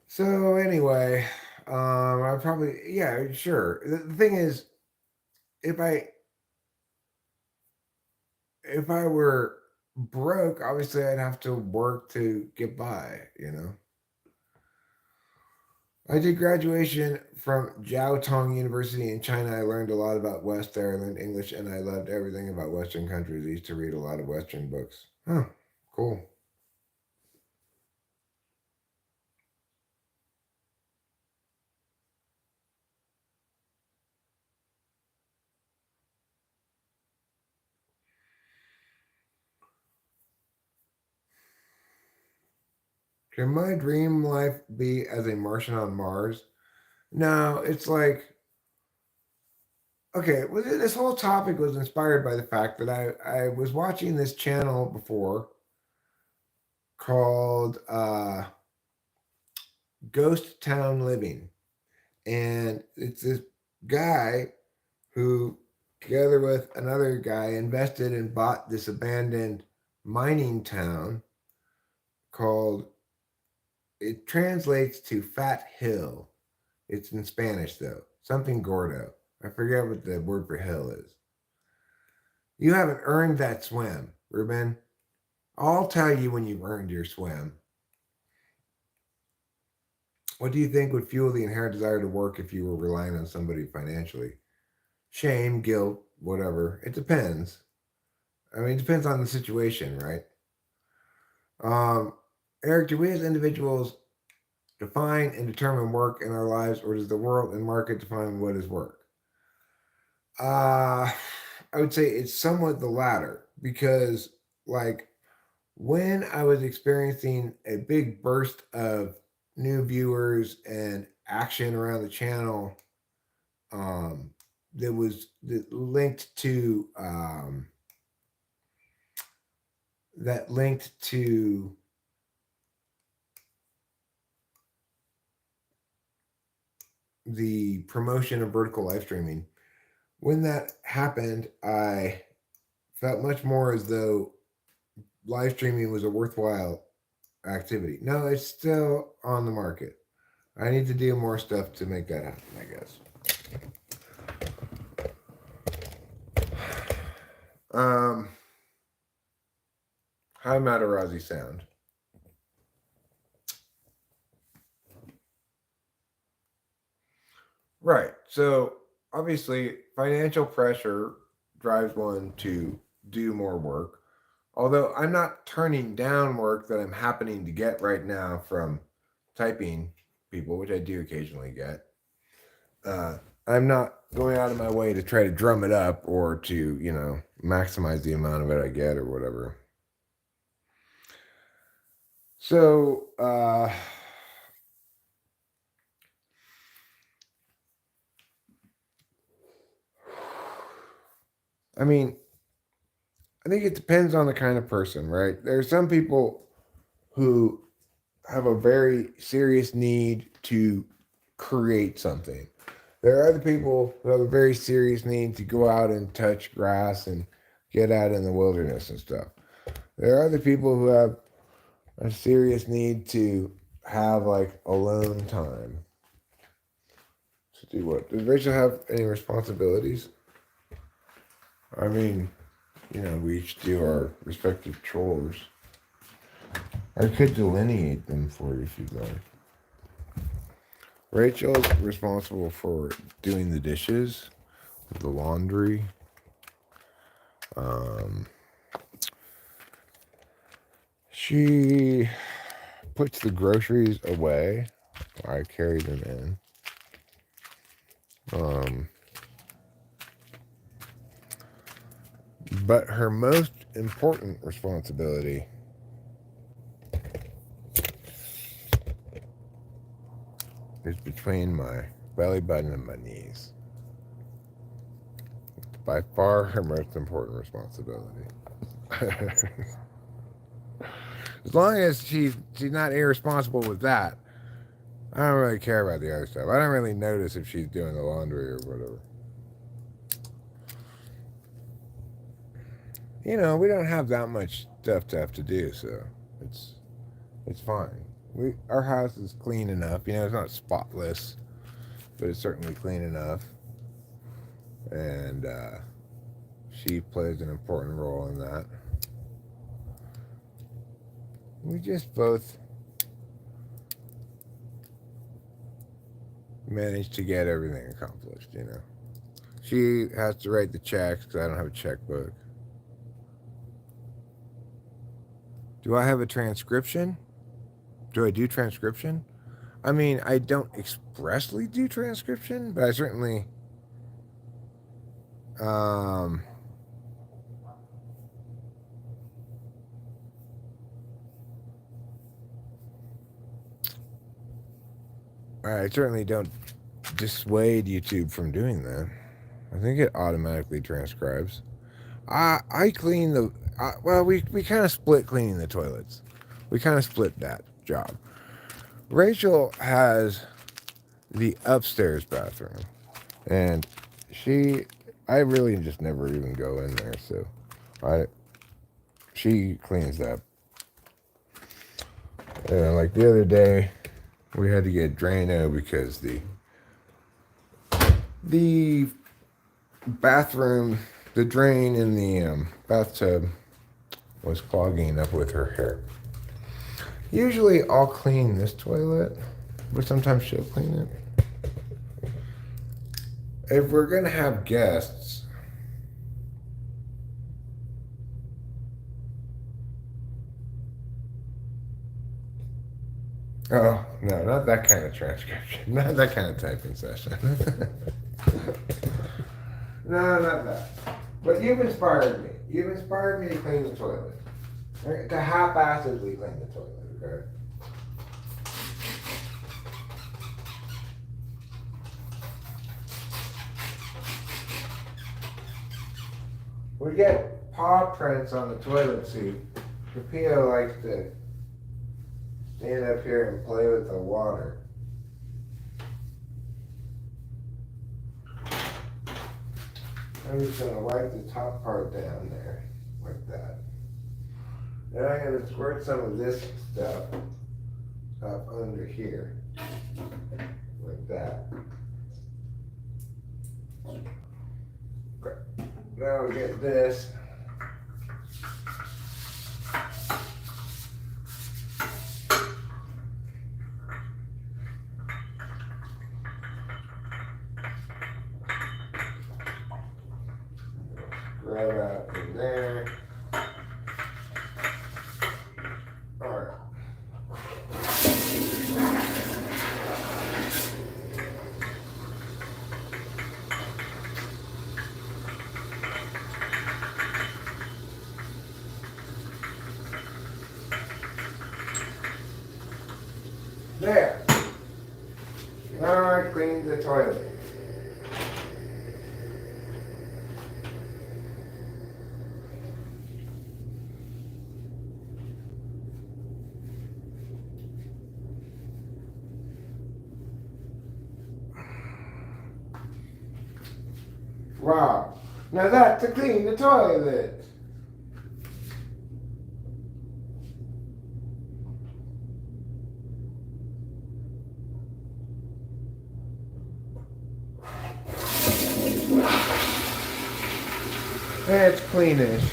So anyway, I probably yeah, sure. The thing is, if I if I were broke, obviously I'd have to work to get by. I did graduation from Jiao Tong University in China. I learned a lot about West there. I learned English and I loved everything about Western countries. I used to read a lot of Western books. Huh, cool. Can my dream life be as a Martian on Mars? No, it's like okay. This whole topic was inspired by the fact that I was watching this channel before called Ghost Town Living, and it's this guy who, together with another guy, invested and bought this abandoned mining town called. It translates to Fat Hill. It's in Spanish though. Something Gordo. I forget what the word for hill is. You haven't earned that swim, Ruben. I'll tell you when you've earned your swim. What do you think would fuel the inherent desire to work if you were relying on somebody financially? Shame, guilt, whatever. It depends. I mean, it depends on the situation, right? Um, Eric, do we as individuals define and determine work in our lives, or does the world and market define what is work? Uh, I would say it's somewhat the latter because, like, when I was experiencing a big burst of new viewers and action around the channel, um, that linked to the promotion of vertical live streaming. When that happened, I felt much more as though live streaming was a worthwhile activity. No, it's still on the market. I need to do more stuff to make that happen, I guess. High Matarazzi sound. Right. So obviously, financial pressure drives one to do more work. Although I'm not turning down work that I'm happening to get right now from typing people, which I do occasionally get. I'm not going out of my way to try to drum it up or to, maximize the amount of it I get or whatever. So, I mean, I think it depends on the kind of person, right? There are some people who have a very serious need to create something. There are other people who have a very serious need to go out and touch grass and get out in the wilderness and stuff. There are other people who have a serious need to have like alone time. To do what? Does Rachel have any responsibilities? I mean, we each do our respective chores. I could delineate them for you if you'd like. Rachel's responsible for doing the dishes, the laundry. She puts the groceries away. I carry them in. But her most important responsibility is between my belly button and my knees. By far her most important responsibility. As long as she's not irresponsible with that, I don't really care about the other stuff. I don't really notice if she's doing the laundry or whatever. We don't have that much stuff to have to do, so it's fine. Our house is clean enough. It's not spotless, but it's certainly clean enough. And she plays an important role in that. We just both manage to get everything accomplished, She has to write the checks because I don't have a checkbook. Do I have a transcription? Do I do transcription? I mean, I don't expressly do transcription, but I certainly don't dissuade YouTube from doing that. I think it automatically transcribes. I clean the... we kind of split cleaning the toilets. We kind of split that job. Rachel has the upstairs bathroom. And I really just never even go in there. So she cleans that. Like the other day, we had to get Drano because the bathroom, the drain in the bathtub was clogging up with her hair. Usually I'll clean this toilet, but sometimes she'll clean it. If we're going to have guests, oh, no, not that kind of transcription. Not that kind of typing session. No, not that. But you've inspired me. You've inspired me to clean the toilet. To half-assedly clean the toilet, okay? We get paw prints on the toilet seat. Pepito likes to stand up here and play with the water. I'm just going to wipe the top part down there, like that. Then I'm going to squirt some of this stuff up under here. Like that. Okay. Now we get this. Right out in there. Alright. There. Now I cleaned the toilet. Wow. Now that's to clean the toilet. It's cleanish.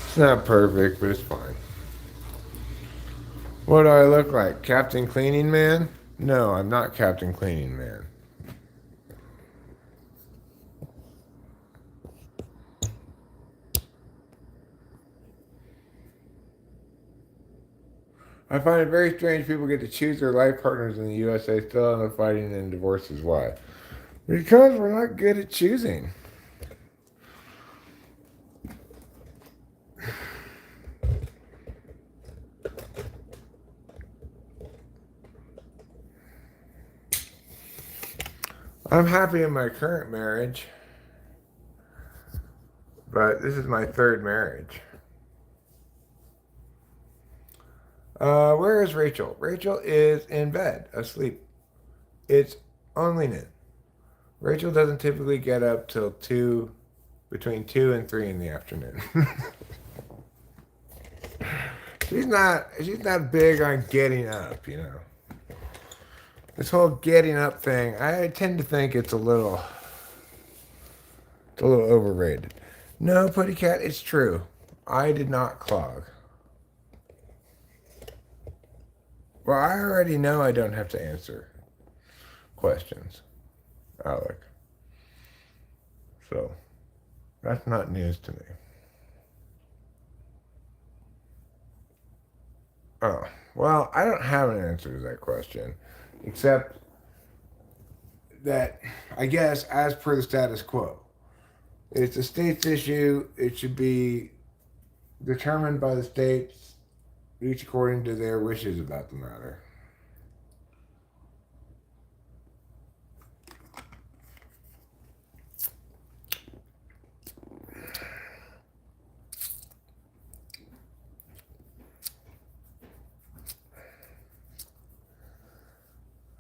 It's not perfect, but it's fine. What do I look like? Captain Cleaning Man? No, I'm not Captain Cleaning Man. I find it very strange people get to choose their life partners in the USA, still end up fighting and divorces. Why? Because we're not good at choosing. I'm happy in my current marriage, but this is my third marriage. Where is Rachel? Rachel is in bed, asleep. It's only noon. Rachel doesn't typically get up till between 2 and 3 in the afternoon. She's not big on getting up, you know. This whole getting up thing, I tend to think it's a little overrated. No, Putty Cat, it's true. I did not clog. Well, I already know I don't have to answer questions, Alec. So, that's not news to me. Oh, well, I don't have an answer to that question, except that I guess as per the status quo, it's a state's issue. It should be determined by the states, each according to their wishes about the matter.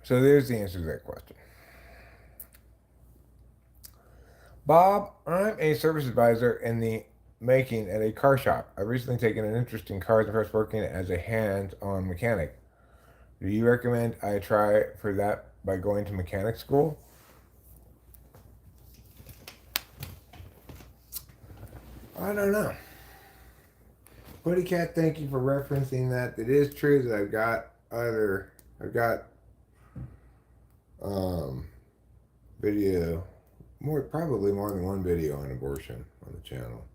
So there's the answer to that question. Bob, I'm a service advisor in the making at a car shop. I've recently taken an interest in cars and first working as a hands-on mechanic. Do you recommend I try for that by going to mechanic school? I don't know. Putty Cat, thank you for referencing that. It is true that I've got video, probably more than one video on abortion on the channel.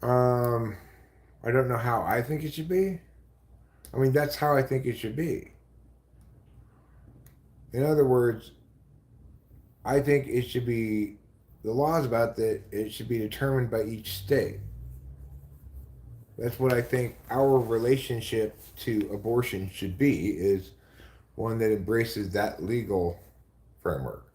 I don't know how I think it should be. I mean, that's how I think it should be. In other words, I think it should be, the laws about that, it should be determined by each state. That's what I think our relationship to abortion should be, is one that embraces that legal framework.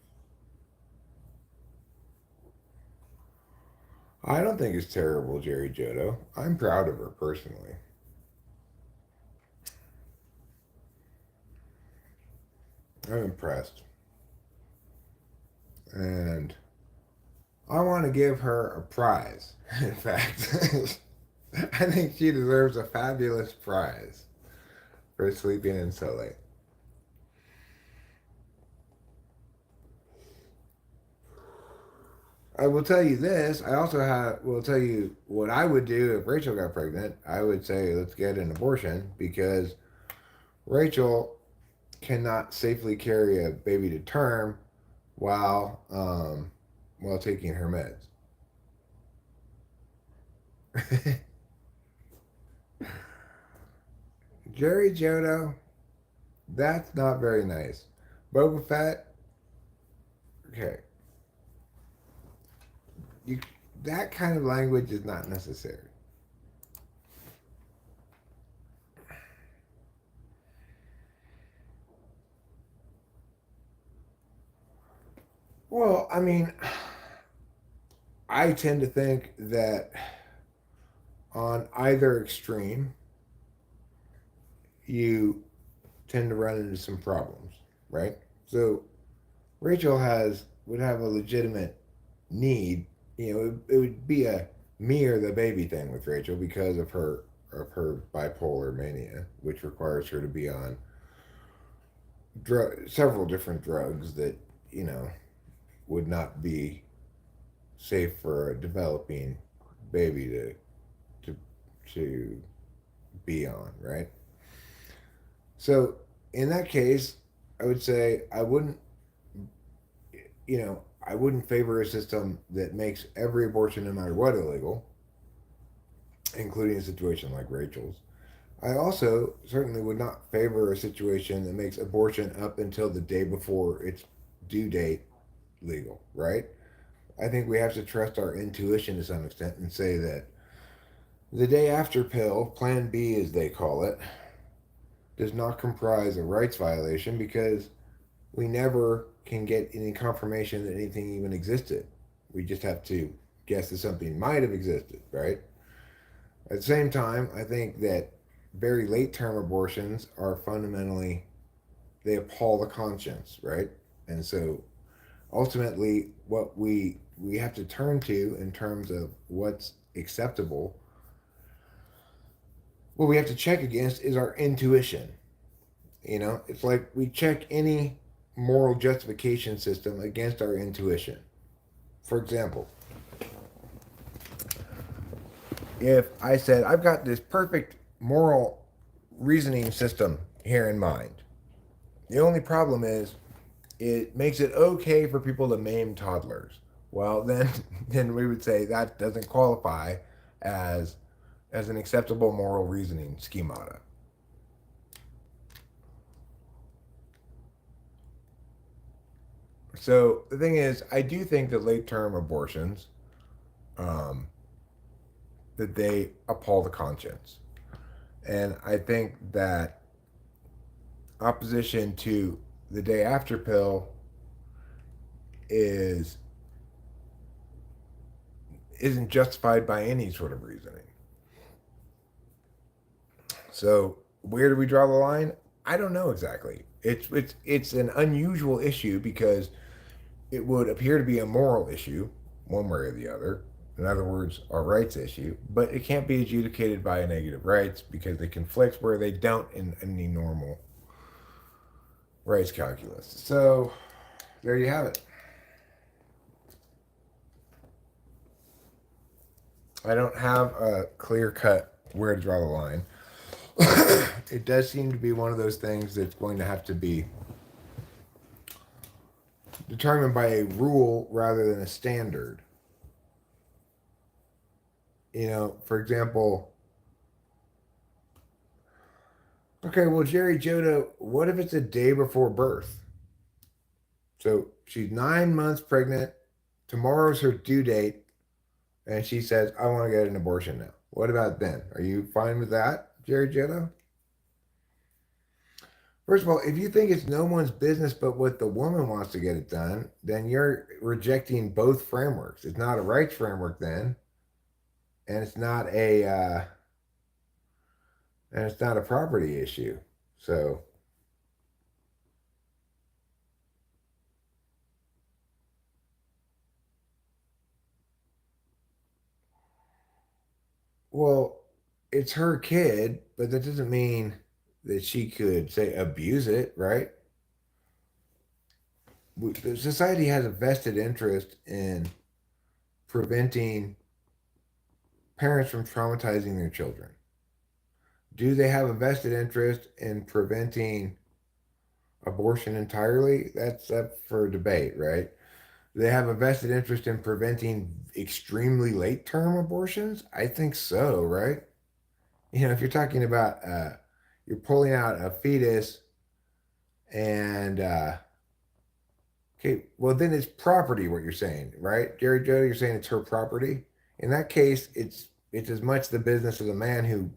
I don't think it's terrible, Jerry Jodo. I'm proud of her personally. I'm impressed. And I want to give her a prize. In fact, I think she deserves a fabulous prize for sleeping in so late. I will tell you this. I also will tell you what I would do if Rachel got pregnant. I would say let's get an abortion because Rachel cannot safely carry a baby to term while taking her meds. Jerry Jodo, that's not very nice. Boba Fett, okay, you that kind of language is not necessary. Well, I mean, I tend to think that on either extreme, you tend to run into some problems, right? So Rachel would have a legitimate need. You know, it would be a me or the baby thing with Rachel because of her bipolar mania, which requires her to be on several different drugs that you know would not be safe for a developing baby to to be on, right? So in that case, I would say I wouldn't favor a system that makes every abortion, no matter what, illegal, including a situation like Rachel's. I also certainly would not favor a situation that makes abortion up until the day before its due date legal, right? I think we have to trust our intuition to some extent and say that the day after pill, Plan B as they call it, does not comprise a rights violation because we never can get any confirmation that anything even existed. We just have to guess that something might have existed, right? At the same time, I think that very late term abortions are fundamentally, they appall the conscience, right? And so ultimately, what we have to turn to in terms of what's acceptable, what we have to check against is our intuition. You know, it's like we check any moral justification system against our intuition. For example, if I said, I've got this perfect moral reasoning system here in mind, the only problem is it makes it okay for people to maim toddlers. Well, then, then we would say that doesn't qualify as as an acceptable moral reasoning schemata. So the thing is, I do think that late term abortions, um, that they appall the conscience, and I think that opposition to the day after pill is isn't justified by any sort of reasoning. So where do we draw the line? I don't know exactly. It's an unusual issue because it would appear to be a moral issue, one way or the other. In other words, a rights issue, but it can't be adjudicated by a negative rights because they conflict where they don't in any normal rights calculus. So there you have it. I don't have a clear cut where to draw the line. It does seem to be one of those things that's going to have to be determined by a rule rather than a standard. You know, for example, okay, well, Jerry Jodo, what if it's a day before birth? So she's 9 months pregnant. Tomorrow's her due date, and she says, I want to get an abortion now. What about then? Are you fine with that, Jerry Jodo? First of all, if you think it's no one's business but what the woman wants to get it done, then you're rejecting both frameworks. It's not a rights framework then, and it's not a property issue. So it's her kid, but that doesn't mean that she could say abuse it, right? Society has a vested interest in preventing parents from traumatizing their children. Do they have a vested interest in preventing abortion entirely? That's up for debate, right? Do they have a vested interest in preventing extremely late term abortions? I think so, right? If you're talking about you're pulling out a fetus and okay, well then it's property. What you're saying, right, Jerry Joe? You're saying it's her property. In that case, it's as much the business of the man who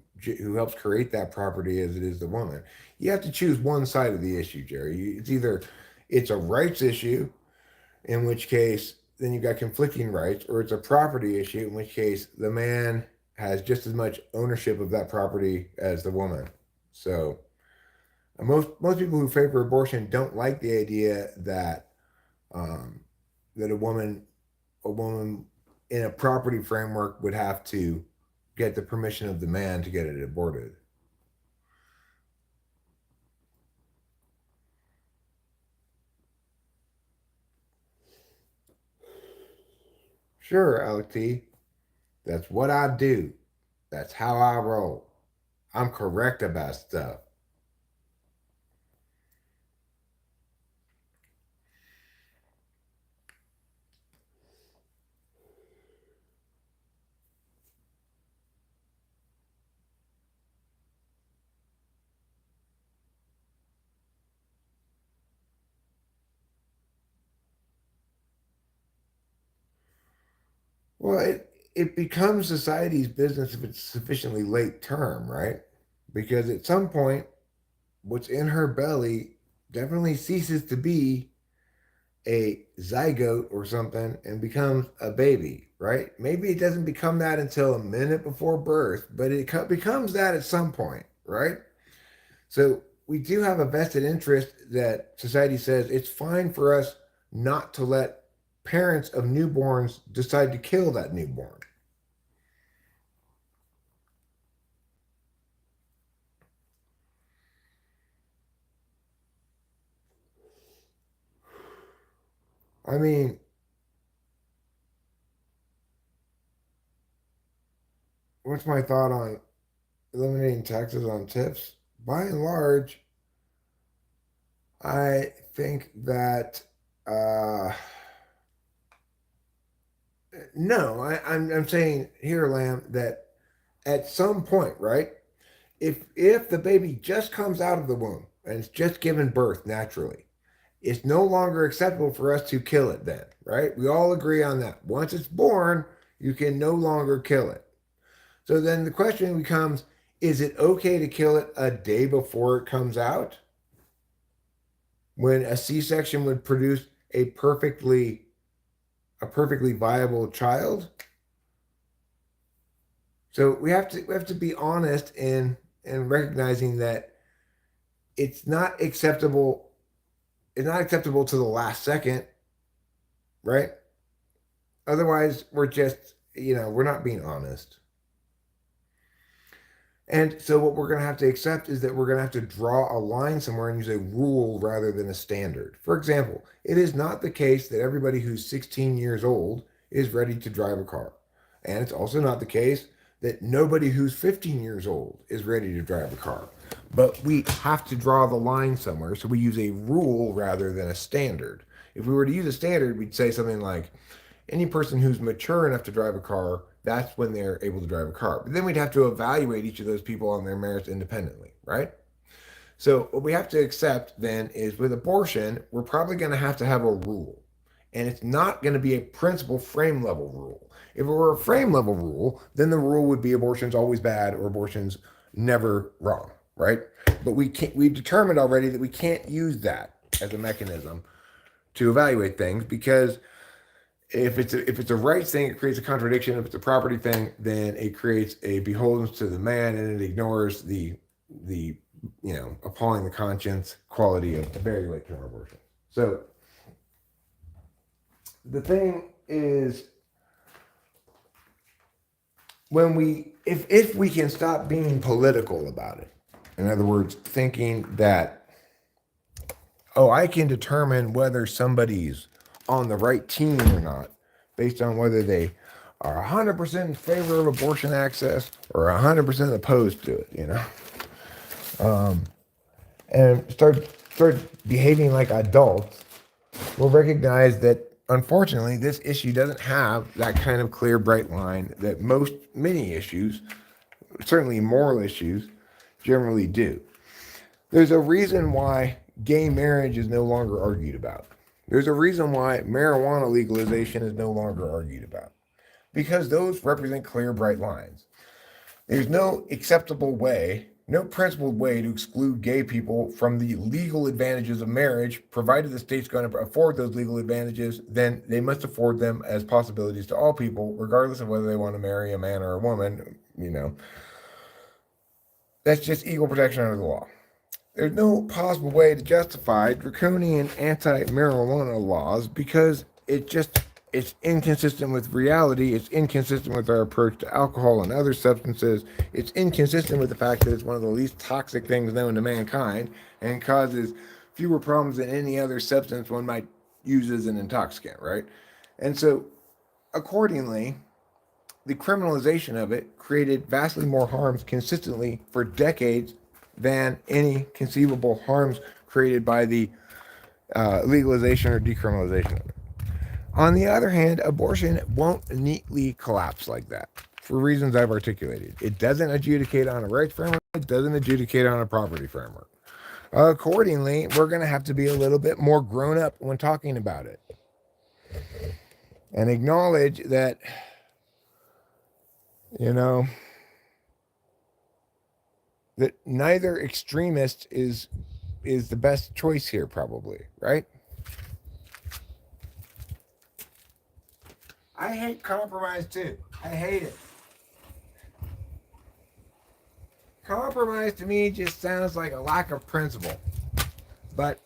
helps create that property as it is the woman. You have to choose one side of the issue, Jerry. It's either it's a rights issue, in which case then you've got conflicting rights, or it's a property issue, in which case the man has just as much ownership of that property as the woman. So most people who favor abortion don't like the idea that um, that a woman in a property framework would have to get the permission of the man to get it aborted. Sure, LT, that's what I do. That's how I roll. I'm correct about stuff. Well, it becomes society's business if it's sufficiently late term, right? Because at some point, what's in her belly definitely ceases to be a zygote or something and becomes a baby, right? Maybe it doesn't become that until a minute before birth, but it becomes that at some point, right? So we do have a vested interest that society says it's fine for us not to let parents of newborns decide to kill that newborn. I mean, what's my thought on eliminating taxes on tips? By and large, I think that no, I'm saying here, Lamb, that at some point, right? If the baby just comes out of the womb and it's just given birth naturally, it's no longer acceptable for us to kill it then, right? We all agree on that. Once it's born, you can no longer kill it. So then the question becomes, is it okay to kill it a day before it comes out? When a C-section would produce a perfectly viable child? So we have to be honest in recognizing that it's not acceptable. It's not acceptable to the last second, right? Otherwise, we're not being honest. And so what we're going to have to accept is that we're going to have to draw a line somewhere and use a rule rather than a standard. For example, it is not the case that everybody who's 16 years old is ready to drive a car. And it's also not the case that nobody who's 15 years old is ready to drive a car. But we have to draw the line somewhere, so we use a rule rather than a standard. If we were to use a standard, we'd say something like, any person who's mature enough to drive a car, that's when they're able to drive a car. But then we'd have to evaluate each of those people on their merits independently, right? So what we have to accept then is with abortion, we're probably going to have a rule. And it's not going to be a principal frame level rule. If it were a frame level rule, then the rule would be abortion's always bad or abortion's never wrong, right? But we've determined already that we can't use that as a mechanism to evaluate things because if it's a rights thing, it creates a contradiction. If it's a property thing, then it creates a beholden to the man, and it ignores the appalling the conscience quality of a very late term abortion. So the thing is, if we can stop being political about it, in other words, thinking that, oh, I can determine whether somebody's on the right team or not based on whether they are 100% in favor of abortion access or 100% opposed to it, and start behaving like adults, we'll recognize that unfortunately this issue doesn't have that kind of clear, bright line that many issues, certainly moral issues, generally do. There's a reason why gay marriage is no longer argued about. There's a reason why marijuana legalization is no longer argued about. Because those represent clear, bright lines. There's no acceptable way, no principled way to exclude gay people from the legal advantages of marriage, provided the state's going to afford those legal advantages, then they must afford them as possibilities to all people, regardless of whether they want to marry a man or a woman. That's just equal protection under the law. There's no possible way to justify draconian anti-marijuana laws because it's inconsistent with reality. It's inconsistent with our approach to alcohol and other substances. It's inconsistent with the fact that it's one of the least toxic things known to mankind and causes fewer problems than any other substance one might use as an intoxicant, right? And so, accordingly, the criminalization of it created vastly more harms consistently for decades than any conceivable harms created by the legalization or decriminalization of it. On the other hand, abortion won't neatly collapse like that for reasons I've articulated. It doesn't adjudicate on a rights framework. It doesn't adjudicate on a property framework. Accordingly, we're going to have to be a little bit more grown up when talking about it and acknowledge that, that neither extremist is the best choice here, probably, right? I hate compromise too. I hate it. Compromise to me just sounds like a lack of principle. But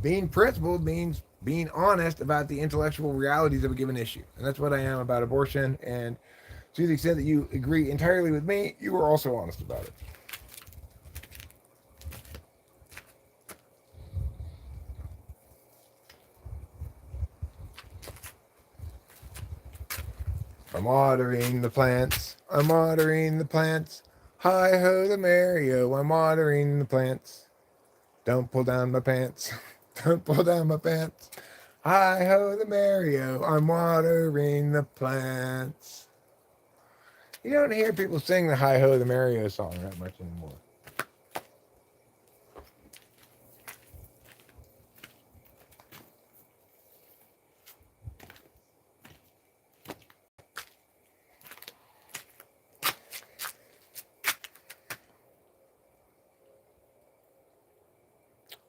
being principled means being honest about the intellectual realities of a given issue. And that's what I am about abortion. And to the extent that you agree entirely with me, you are also honest about it. I'm watering the plants. I'm watering the plants. Hi ho the Mario. I'm watering the plants. Don't pull down my pants. Don't pull down my pants. Hi ho the Mario. I'm watering the plants. You don't hear people sing the Hi ho the Mario song that much anymore.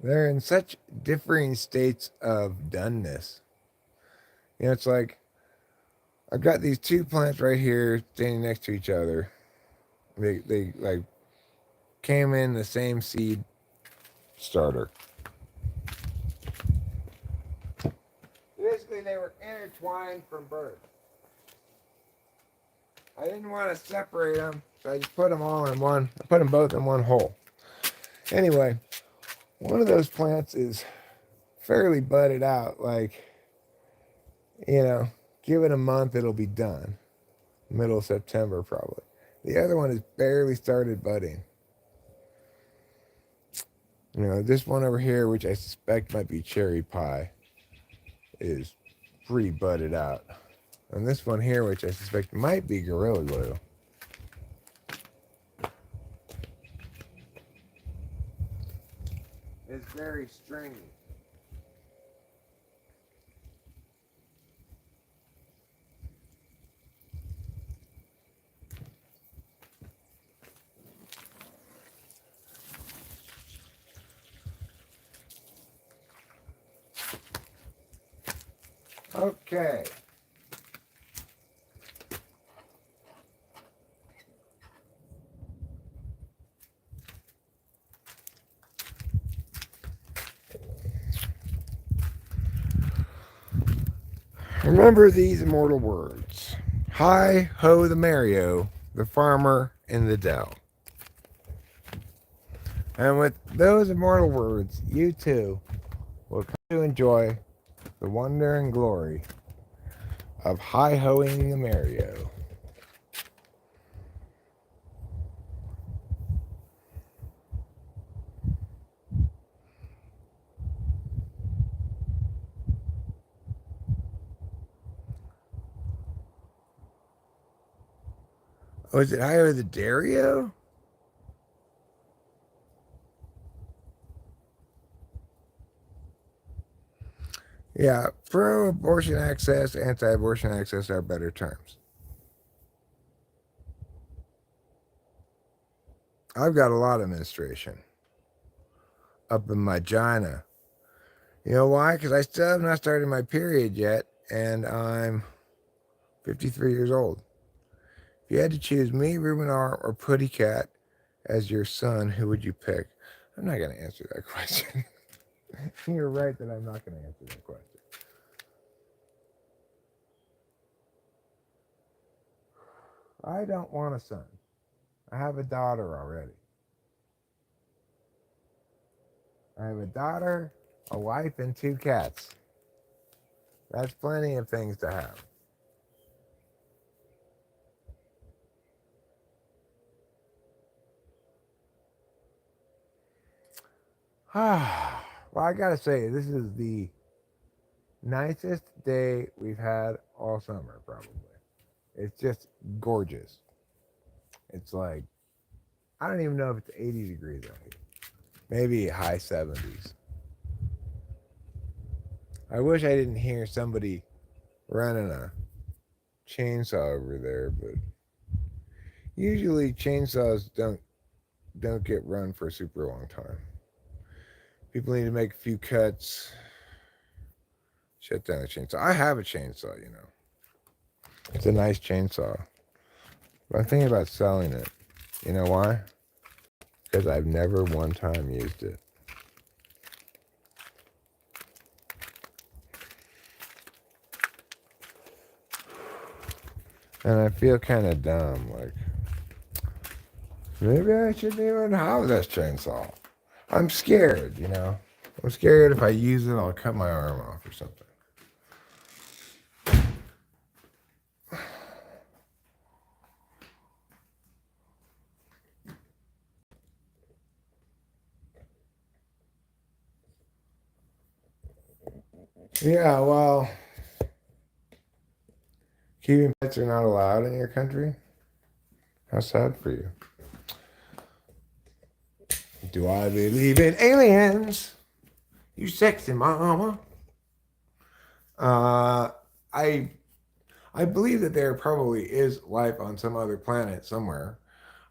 They're in such differing states of doneness. It's like I've got these two plants right here standing next to each other. They like came in the same seed starter. Basically, they were intertwined from birth. I didn't want to separate them, so I just put them all in one. I put them both in one hole. Anyway, one of those plants is fairly budded out. Give it a month, it'll be done. Middle of September, probably. The other one has barely started budding. This one over here, which I suspect might be cherry pie, is pretty budded out. And this one here, which I suspect might be Gorilla Glue, is very stringy. Okay. Remember these immortal words. Hi ho the Mario. the farmer in the dell. And with those immortal words, you too will come to enjoy the wonder and glory of hi-hoing the Mario. Oh, is it hi-ho the Dario? Yeah, pro-abortion access, anti-abortion access are better terms. I've got a lot of menstruation up in my vagina. You know why? Because I still have not started my period yet, and I'm 53 years old. If you had to choose me, Ruben R., or Putty Cat as your son, who would you pick? I'm not going to answer that question. You're right that I'm not going to answer that question. I don't want a son. I have a daughter already. I have a daughter, a wife, and 2 cats. That's plenty of things to have. Well, I gotta say, this is the nicest day we've had all summer, probably. It's just gorgeous. It's like, I don't even know if it's 80 degrees out here. Maybe high 70s. I wish I didn't hear somebody running a chainsaw over there, but usually chainsaws don't get run for a super long time. People need to make a few cuts, shut down a chainsaw. I have a chainsaw, you know. It's a nice chainsaw. But I'm thinking about selling it. You know why? Because I've never one time used it. And I feel kind of dumb. Like, maybe I shouldn't even have this chainsaw. I'm scared, you know. I'm scared if I use it, I'll cut my arm off or something. Yeah, well, keeping pets are not allowed in your country? How sad for you. Do I believe in aliens? You sexy mama. Uh, I I believe that there probably is life on some other planet somewhere.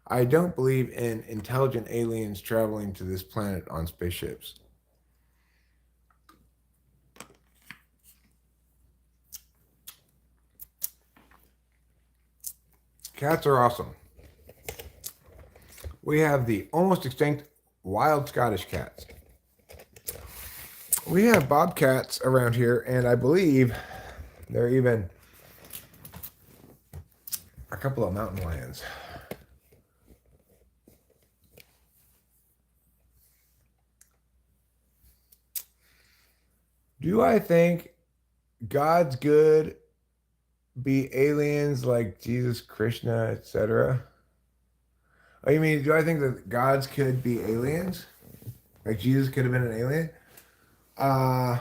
I don't believe in intelligent aliens traveling to this planet on spaceships. Cats are awesome. We have the almost extinct wild Scottish cats. We have bobcats around here, and I believe there are even a couple of mountain lions. Do I think God's good be aliens like Jesus, Krishna, etc.? Oh, you mean, do I think that gods could be aliens? Like Jesus could have been an alien? Uh,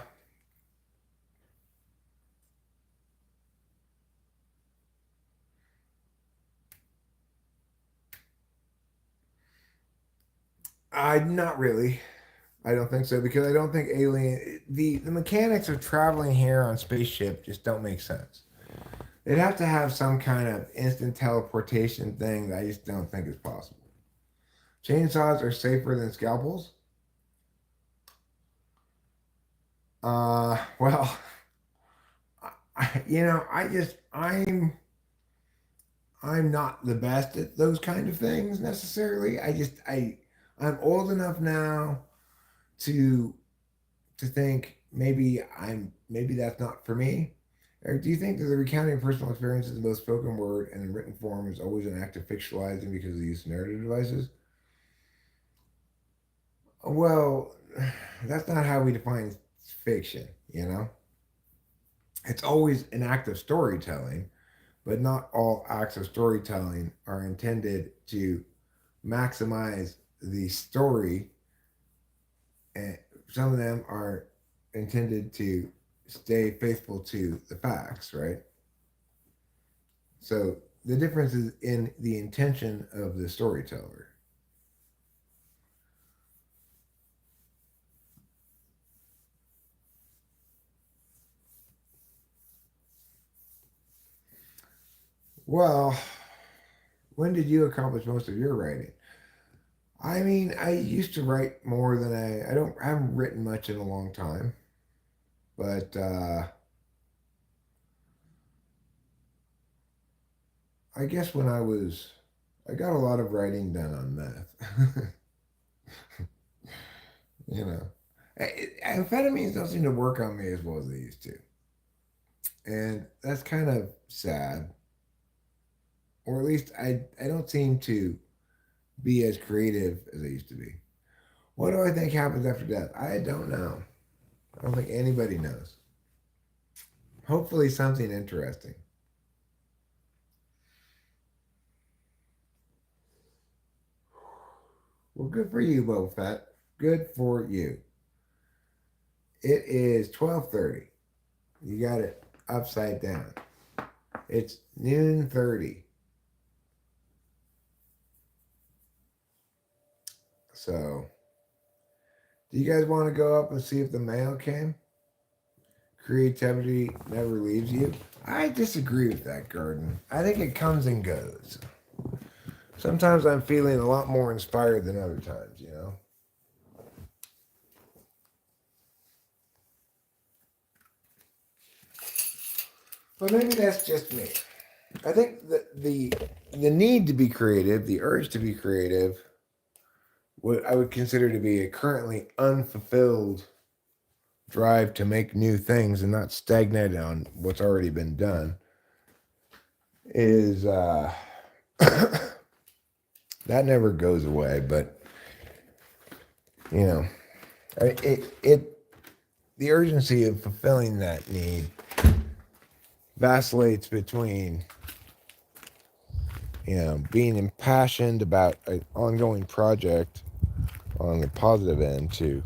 I not really. I don't think so because I don't think the mechanics of traveling here on spaceship just don't make sense. They'd have to have some kind of instant teleportation thing that I just don't think is possible. Chainsaws are safer than scalpels. Well, I'm not the best at those kind of things necessarily. I'm old enough now to think maybe that's not for me. Eric, do you think that the recounting of personal experiences in both spoken word and in written form is always an act of fictionalizing because of the use of narrative devices? Well, that's not how we define fiction, you know? It's always an act of storytelling, but not all acts of storytelling are intended to maximize the story, and some of them are intended to stay faithful to the facts, right? So the difference is in the intention of the storyteller. Well, when did you accomplish most of your writing? I mean, I used to write more than I haven't written much in a long time, but I guess I got a lot of writing done on meth. You know, amphetamines don't seem to work on me as well as they used to, and that's kind of sad. Or at least I don't seem to be as creative as I used to be. What do I think happens after death? I don't know. I don't think anybody knows. Hopefully, something interesting. Well, good for you, Boba Fett. Good for you. It is 12:30. You got it upside down. It's noon 30. So, do you guys want to go up and see if the mail came? Creativity never leaves you. I disagree with that, Garden. I think it comes and goes. Sometimes I'm feeling a lot more inspired than other times, you know? But maybe that's just me. I think that the need to be creative, the urge to be creative, what I would consider to be a currently unfulfilled drive to make new things and not stagnate on what's already been done, is that never goes away. But you know, it the urgency of fulfilling that need vacillates between being impassioned about an ongoing project on the positive end to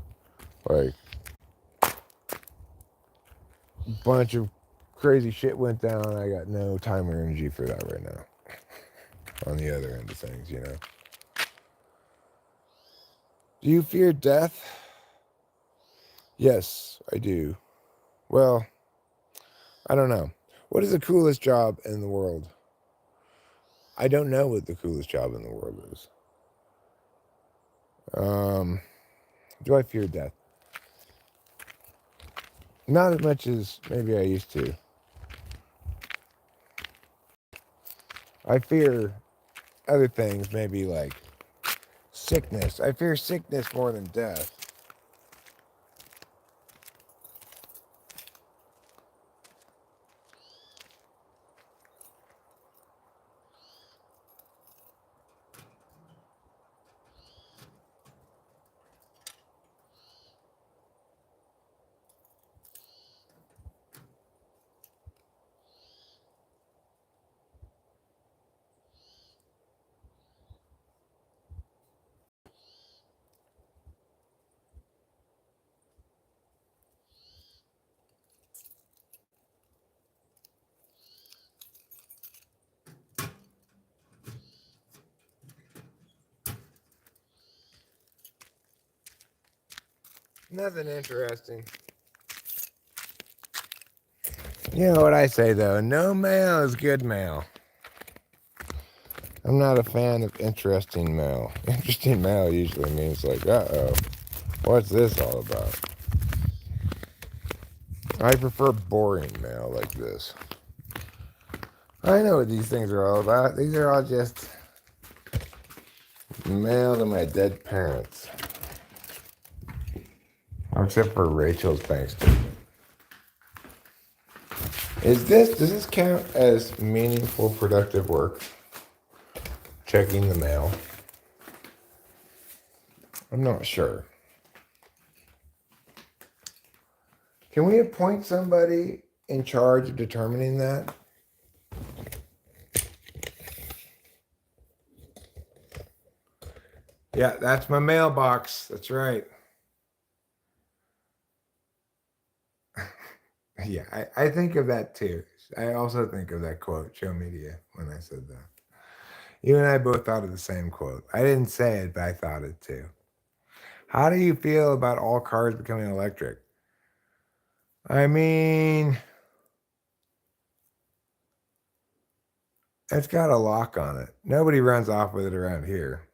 like a bunch of crazy shit went down. I got no time or energy for that right now. On the other end of things, you know. Do you fear death? Yes, I do. Well, I don't know. What is the coolest job in the world? I don't know what the coolest job in the world is. Do I fear death? Not as much as maybe I used to. I fear other things, maybe like sickness. I fear sickness more than death. Nothing interesting. You know what I say though? No mail is good mail. I'm not a fan of interesting mail. Interesting mail usually means like, uh-oh, what's this all about? I prefer boring mail like this. I know what these things are all about. These are all just mail to my dead parents. Except for Rachel's bank statement. Does this count as meaningful, productive work? Checking the mail? I'm not sure. Can we appoint somebody in charge of determining that? Yeah, that's my mailbox. That's right. Yeah, I think of that too. I also think of that quote, show media, when I said that. You and I both thought of the same quote. I didn't say it, but I thought it too. How do you feel about all cars becoming electric? I mean, it's got a lock on it. Nobody runs off with it around here.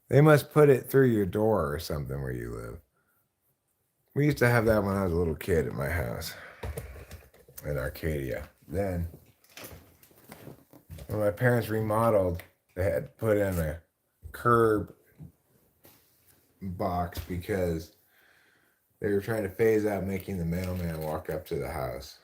They must put it through your door or something where you live. We used to have that when I was a little kid at my house in Arcadia. Then, when my parents remodeled, they had put in a curb box because they were trying to phase out making the mailman walk up to the house.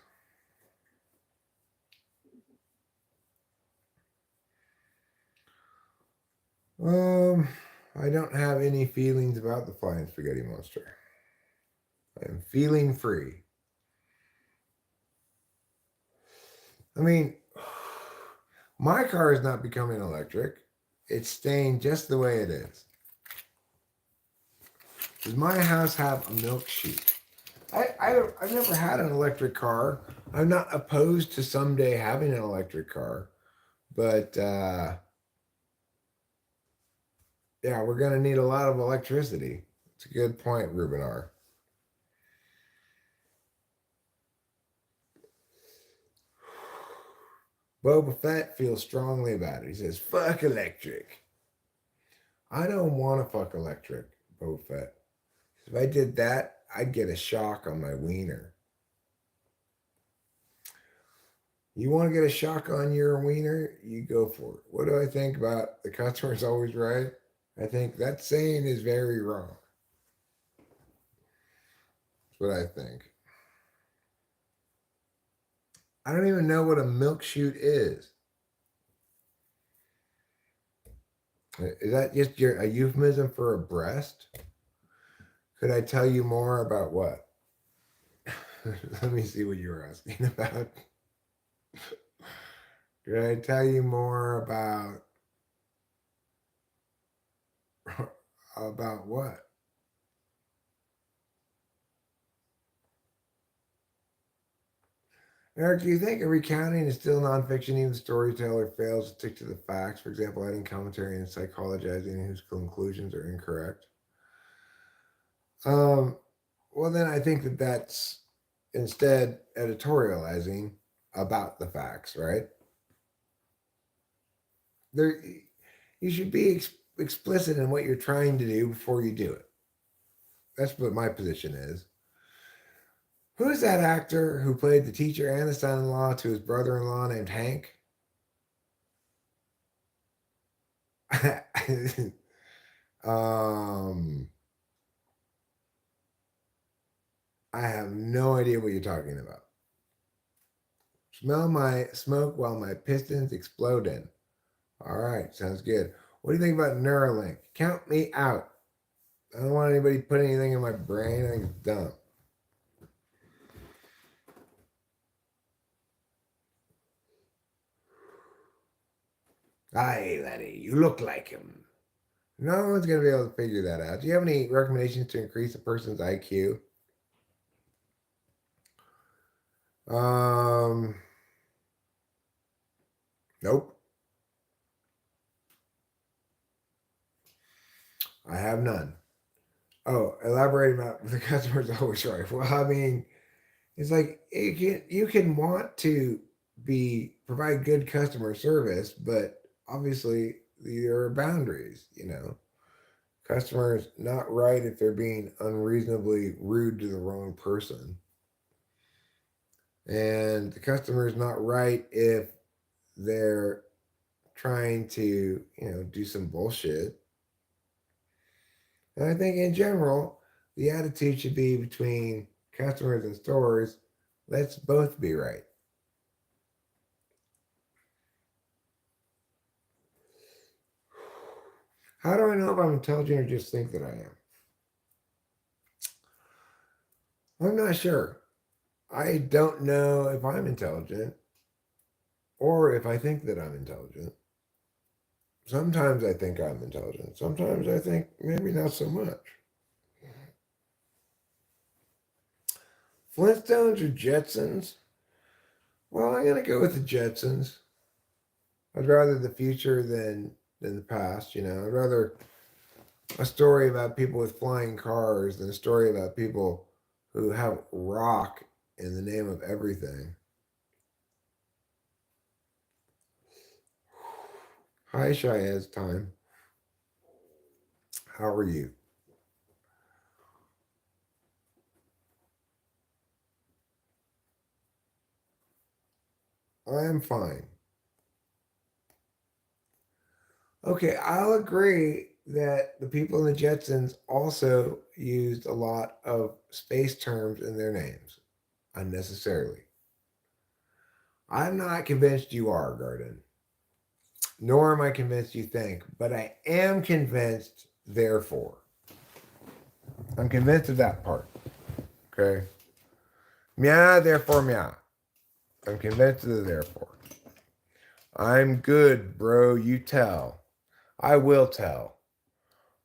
I don't have any feelings about the flying spaghetti monster. I am feeling free. I mean, my car is not becoming electric. It's staying just the way it is. Does my house have a milk chute? I've never had an electric car. I'm not opposed to someday having an electric car, but yeah, we're gonna need a lot of electricity. It's a good point, Ruben R. Boba Fett feels strongly about it. He says, "Fuck electric." I don't want to fuck electric, Boba Fett. If I did that, I'd get a shock on my wiener. You want to get a shock on your wiener? You go for it. What do I think about the customer's always right? I think that saying is very wrong. That's what I think. I don't even know what a milk chute is. Is that just a euphemism for a breast? Could I tell you more about what? Let me see what you're asking about. Could I tell you more about what? Eric, do you think a recounting is still nonfiction even the storyteller fails to stick to the facts? For example, adding commentary and psychologizing whose conclusions are incorrect. Um, well, then I think that that's instead editorializing about the facts, right? There, you should be explicit in what you're trying to do before you do it. That's what my position is. Who's that actor who played the teacher and the son-in-law to his brother-in-law named Hank? um, I have no idea what you're talking about. Smell my smoke while my pistons exploding. All right, sounds good. What do you think about Neuralink? Count me out. I don't want anybody to put anything in my brain. I think it's dumb. Aye, laddie, you look like him. No one's going to be able to figure that out. Do you have any recommendations to increase a person's IQ? Um, nope. I have none. Oh, elaborate about the customer's always right. Well, I mean, it's like you can want to be provide good customer service, but obviously there are boundaries. Customers not right if they're being unreasonably rude to the wrong person, and the customer is not right if they're trying to do some bullshit. And I think in general, The attitude should be between customers and stores, let's both be right. How do I know if I'm intelligent or just think that I am? I'm not sure. I don't know if I'm intelligent or if I think that I'm intelligent. Sometimes I think I'm intelligent. Sometimes I think maybe not so much. Flintstones or Jetsons? Well, I'm going to go with the Jetsons. I'd rather the future than the past, you know. I'd rather a story about people with flying cars than a story about people who have rock in the name of everything. Hi, Shayez time. How are you? I am fine. Okay, I'll agree that the people in the Jetsons also used a lot of space terms in their names unnecessarily. I'm not convinced you are, Garden, nor am I convinced you think, but I am convinced, therefore. I'm convinced of that part. Okay? Meow, therefore, meow. I'm convinced of the therefore. I'm good, bro. You tell. I will tell.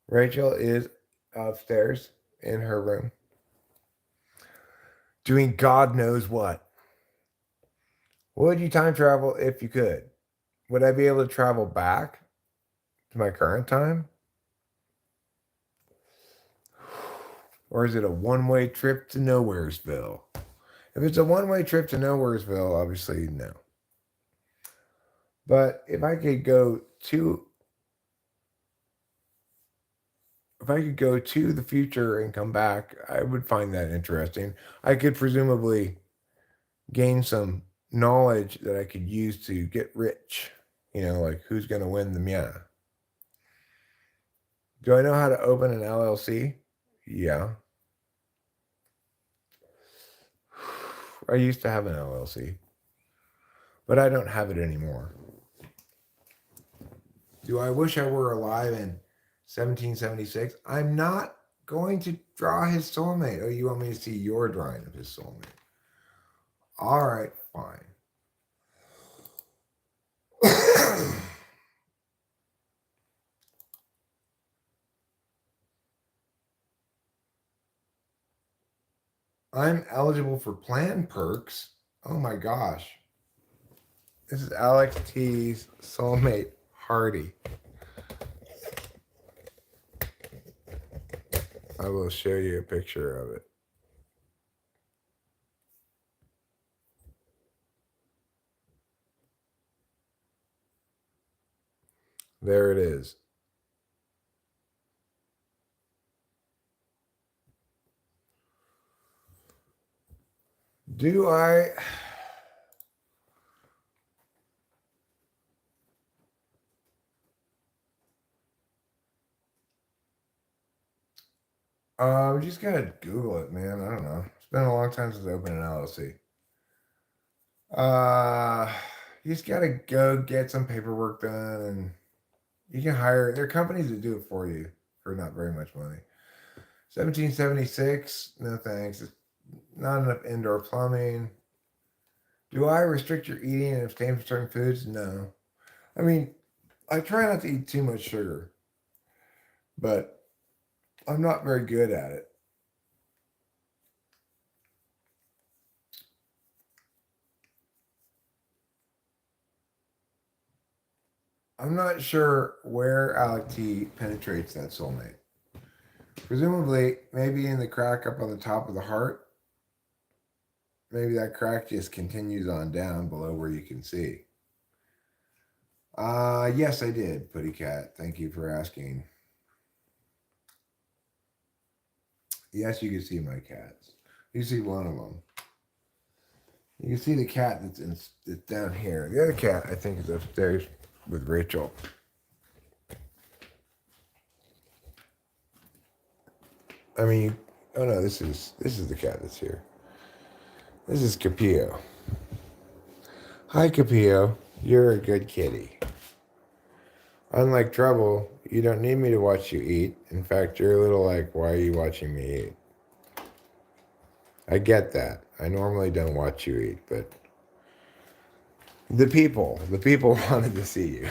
Rachel is upstairs in her room doing God knows what. Would you time travel if you could? Would I be able to travel back to my current time? Or is it a one-way trip to Nowheresville? If it's a one-way trip to Nowheresville, obviously no. But if I could go to the future and come back, I would find that interesting. I could presumably gain some knowledge that I could use to get rich. You know, like who's going to win the meow? Do I know how to open an LLC? Yeah. I used to have an LLC, but I don't have it anymore. Do I wish I were alive in 1776? I'm not going to draw his soulmate. Oh, you want me to see your drawing of his soulmate? All right, fine. I'm eligible for plan perks. Oh my gosh. This is Alex T's soulmate, Hardy. I will show you a picture of it. There it is. Do I? We just gotta Google it, man. I don't know. It's been a long time since I opened an LLC. You just gotta go get some paperwork done, and you can hire. There are companies that do it for you for not very much money. 1776, no thanks. It's not enough indoor plumbing. Do I restrict your eating and abstain from certain foods? No. I mean, I try not to eat too much sugar, but I'm not very good at it. I'm not sure where Alec T penetrates that soulmate. Presumably, maybe in the crack up on the top of the heart. Maybe that crack just continues on down below where you can see. Yes, I did, Putty Cat. Thank you for asking. Yes, you can see my cats. You see one of them. You can see the cat that's down here. The other cat, I think, is upstairs with Rachel. I mean, Oh no, this is the cat that's here. This is Capillo. Hi, Capillo. You're a good kitty. Unlike Trouble, you don't need me to watch you eat. In fact, you're a little like, why are you watching me eat? I get that. I normally don't watch you eat, but the people wanted to see you.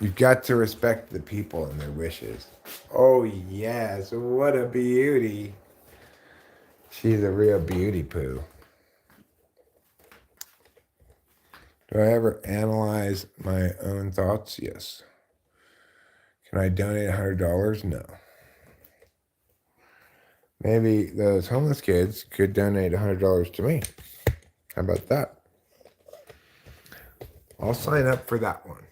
You've got to respect the people and their wishes. Oh, yes. What a beauty. She's a real beauty poo. Do I ever analyze my own thoughts? Yes. Can I donate $100? No. Maybe those homeless kids could donate $100 to me. How about that? I'll sign up for that one.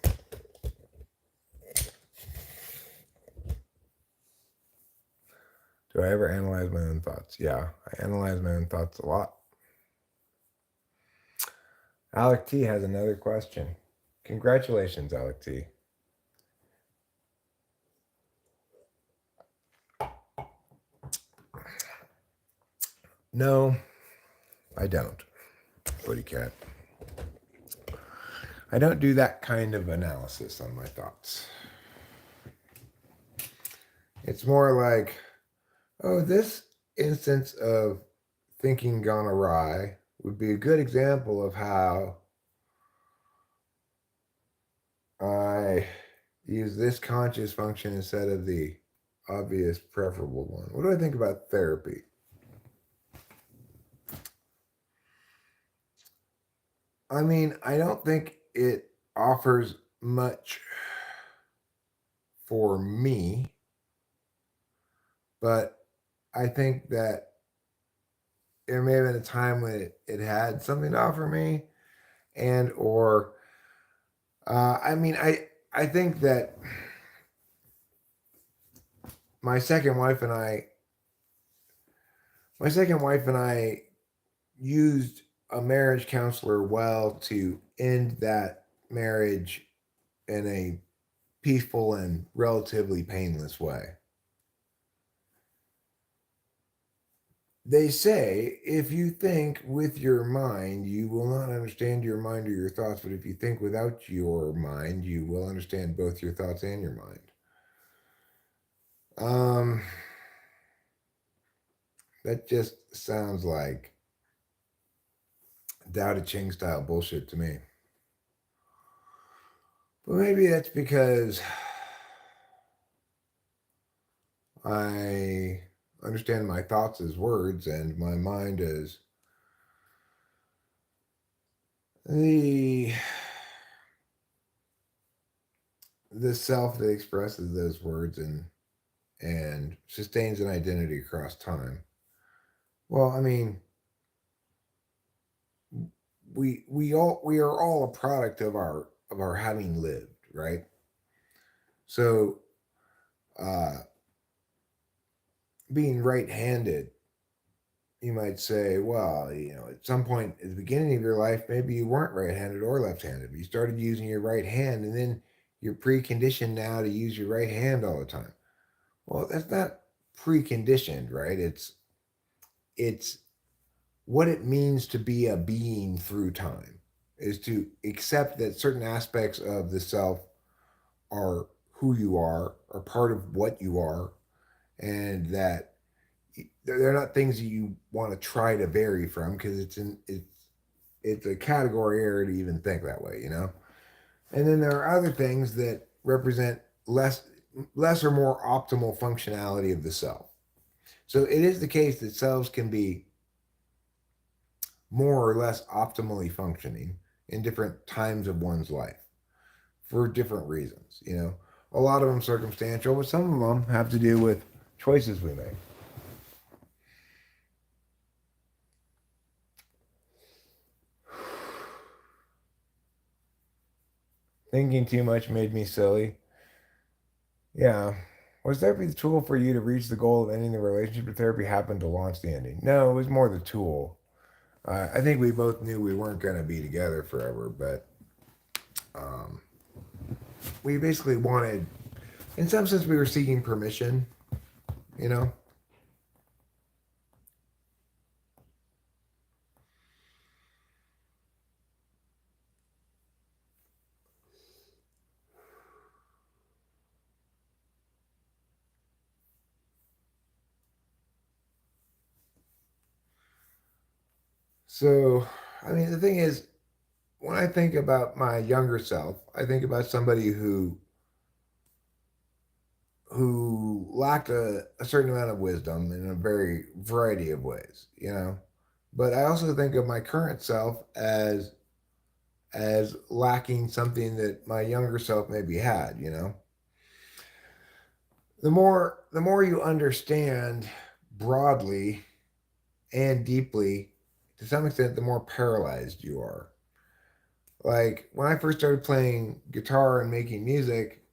Do I ever analyze my own thoughts? Yeah, I analyze my own thoughts a lot. Alec T has another question. Congratulations, Alec T. No, I don't, Buddy Cat. I don't do that kind of analysis on my thoughts. It's more like, oh, this instance of thinking gone awry would be a good example of how I use this conscious function instead of the obvious preferable one. What do I think about therapy? I mean, I don't think it offers much for me, but I think that there may have been a time when it had something to offer me, and or I think that my second wife and I used a marriage counselor well to end that marriage in a peaceful and relatively painless way. They say if you think with your mind, you will not understand your mind or your thoughts, but if you think without your mind, you will understand both your thoughts and your mind. That just sounds like Tao Te Ching style bullshit to me. But maybe that's because I understand my thoughts as words and my mind as the self that expresses those words and sustains an identity across time. Well, I mean, we are all a product of our having lived, right? So being right-handed, you might say, well, at some point at the beginning of your life, maybe you weren't right-handed or left-handed, but you started using your right hand, and then you're preconditioned now to use your right hand all the time. Well, that's not preconditioned, right? It's what it means to be a being through time, is to accept that certain aspects of the self are who you are part of what you are, and that they're not things that you want to try to vary from, because it's a category error to even think that way, And then there are other things that represent less or more optimal functionality of the self. So it is the case that selves can be more or less optimally functioning in different times of one's life for different reasons. A lot of them circumstantial, but some of them have to do with choices we make. Thinking too much made me silly. Yeah. Was therapy the tool for you to reach the goal of ending the relationship, or therapy happened to launch the ending? No, it was more the tool. I think we both knew we weren't going to be together forever, but we basically wanted, in some sense, we were seeking permission, you know? So, I mean, the thing is, when I think about my younger self, I think about somebody who lacked a certain amount of wisdom in a very variety of ways, you know. But I also think of my current self as lacking something that my younger self maybe had, you know. The more you understand broadly and deeply, to some extent, the more paralyzed you are. Like when I first started playing guitar and making music,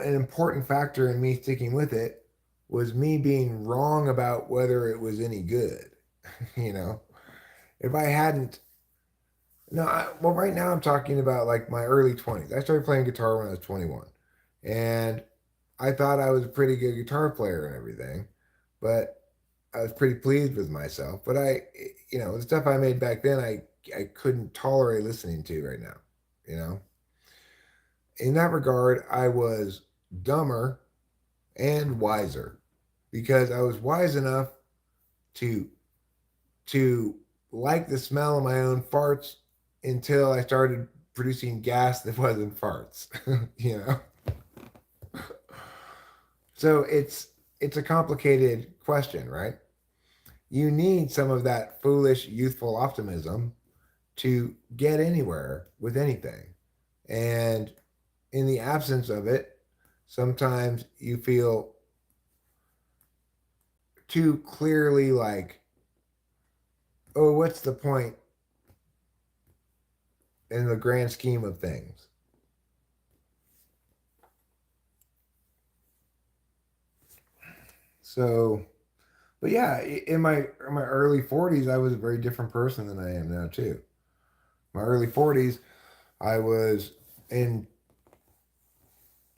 an important factor in me sticking with it was me being wrong about whether it was any good. You know, if I hadn't, no, well, right now I'm talking about like my early 20s. I started playing guitar when I was 21, and I thought I was a pretty good guitar player and everything, but I was pretty pleased with myself. But the stuff I made back then, I couldn't tolerate listening to right now. You know, in that regard, I was dumber and wiser because I was wise enough to to like the smell of my own farts until I started producing gas that wasn't farts. You know, so it's a complicated question, right? You need some of that foolish youthful optimism to get anywhere with anything, and in the absence of it, sometimes you feel too clearly like, oh, what's the point in the grand scheme of things? So, but yeah, in my early 40s, I was a very different person than I am now too. My early 40s, I was in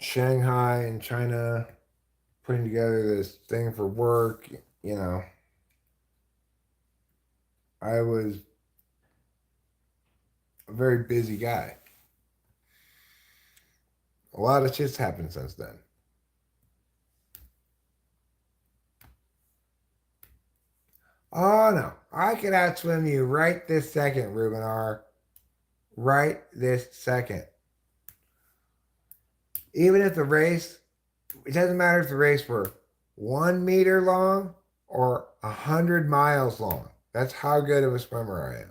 Shanghai in China putting together this thing for work. You know, I was a very busy guy. A lot of shit's happened since then. Oh no, I could outswim you right this second, Ruben R. Right this second. Even if the race, it doesn't matter if the race were 1 meter long or 100 miles long. That's how good of a swimmer I am.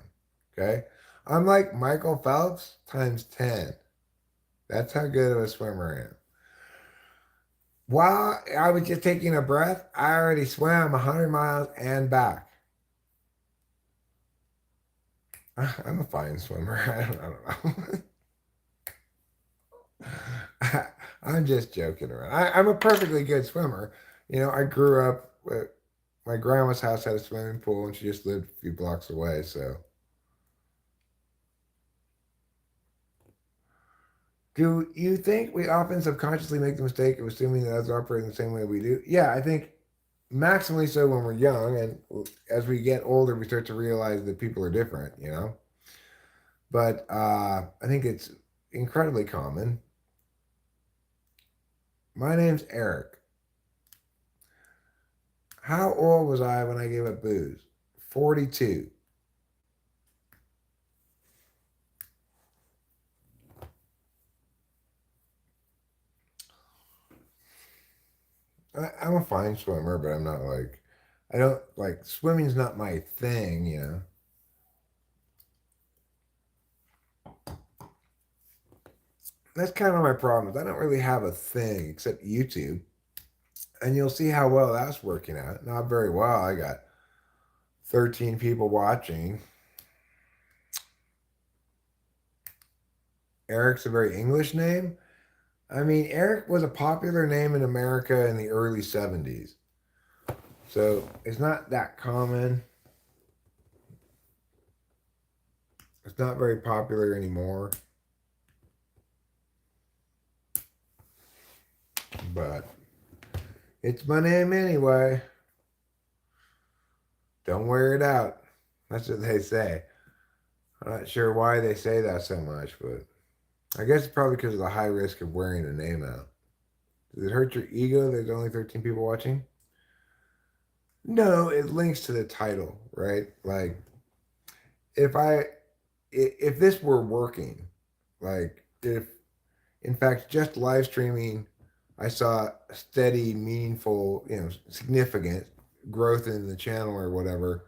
Okay. I'm like Michael Phelps times 10. That's how good of a swimmer I am. While I was just taking a breath, I already swam 100 miles and back. I'm a fine swimmer. I don't know. I'm just joking around. I'm a perfectly good swimmer. You know, I grew up with my grandma's house had a swimming pool and she just lived a few blocks away. So, do you think we often subconsciously make the mistake of assuming that others operate in the same way we do? Yeah, I think maximally so when we're young. And as we get older, we start to realize that people are different, you know? But I think it's incredibly common. My name's Eric. How old was I when I gave up booze? 42. I'm a fine swimmer, but I'm not like, I don't like swimming's not my thing, you know. That's kind of my problem. Is I don't really have a thing except YouTube, and you'll see how well that's working out. Not very well. I got 13 people watching. Eric's a very English name. I mean, Eric was a popular name in America in the early 70s. So it's not that common. It's not very popular anymore. but it's my name anyway. Don't wear it out. That's what they say. I'm not sure why they say that so much, but I guess it's probably because of the high risk of wearing a name out. Does it hurt your ego? There's only 13 people watching. No, it links to the title, right? Like if I if this were working, like if in fact just live streaming, I saw steady, meaningful, significant growth in the channel or whatever,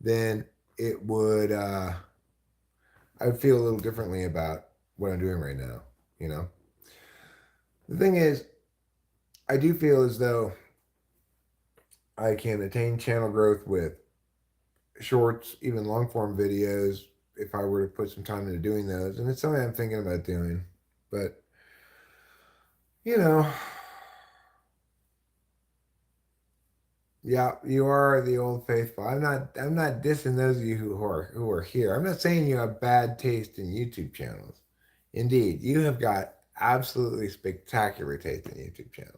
then it would I would feel a little differently about what I'm doing right now. You know, the thing is, I do feel as though I can attain channel growth with shorts, even long form videos, if I were to put some time into doing those. And it's something I'm thinking about doing. But, you know, yeah, you are the old faithful. I'm not dissing those of you who are here. I'm not saying you have bad taste in YouTube channels. Indeed, you have got absolutely spectacular taste in YouTube channels.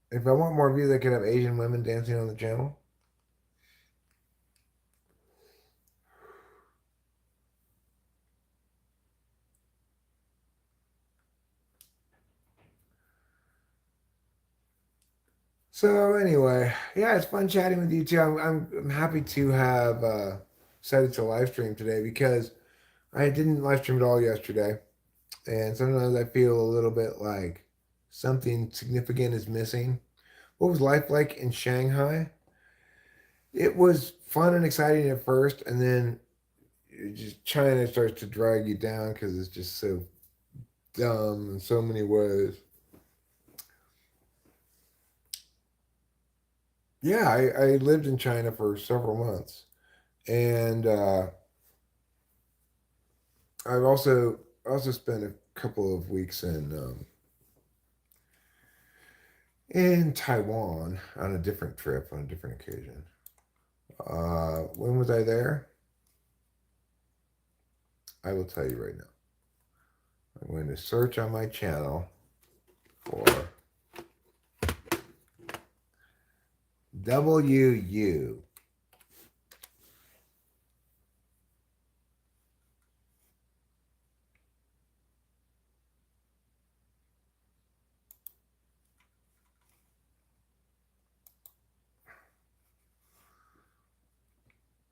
If I want more views, I could have Asian women dancing on the channel. So anyway, yeah, it's fun chatting with you too. I'm happy to have decided to live stream today because I didn't live stream at all yesterday, and sometimes I feel a little bit like something significant is missing. What was life like in Shanghai? It was fun and exciting at first, and then China starts to drag you down because it's just so dumb in so many ways. Yeah, I lived in China for several months, and I've also spent a couple of weeks in Taiwan on a different trip on a different occasion. When was I there? I will tell you right now. I'm going to search on my channel for WU.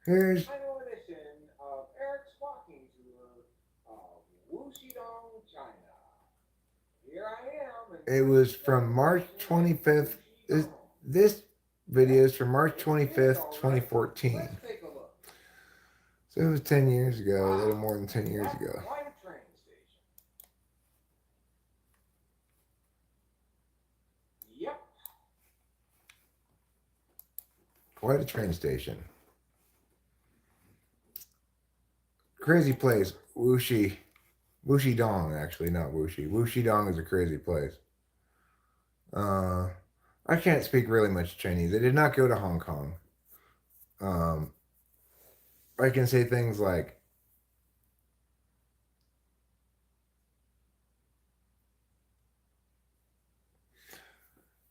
Here's Final edition of Eric's Walking Tour of Wuxidong, China. Here I am. it was from March 25th. This video is from March 25th, 2014. Let's take a look. So it was 10 years ago, a little more than 10 years That's ago. quite a train station. Yep. Quite a train station. Crazy place. Wuxidong, actually, not Wuxi. Wuxidong is a crazy place. Uh, I can't speak really much Chinese. I did not go to Hong Kong. Um, I can say things like,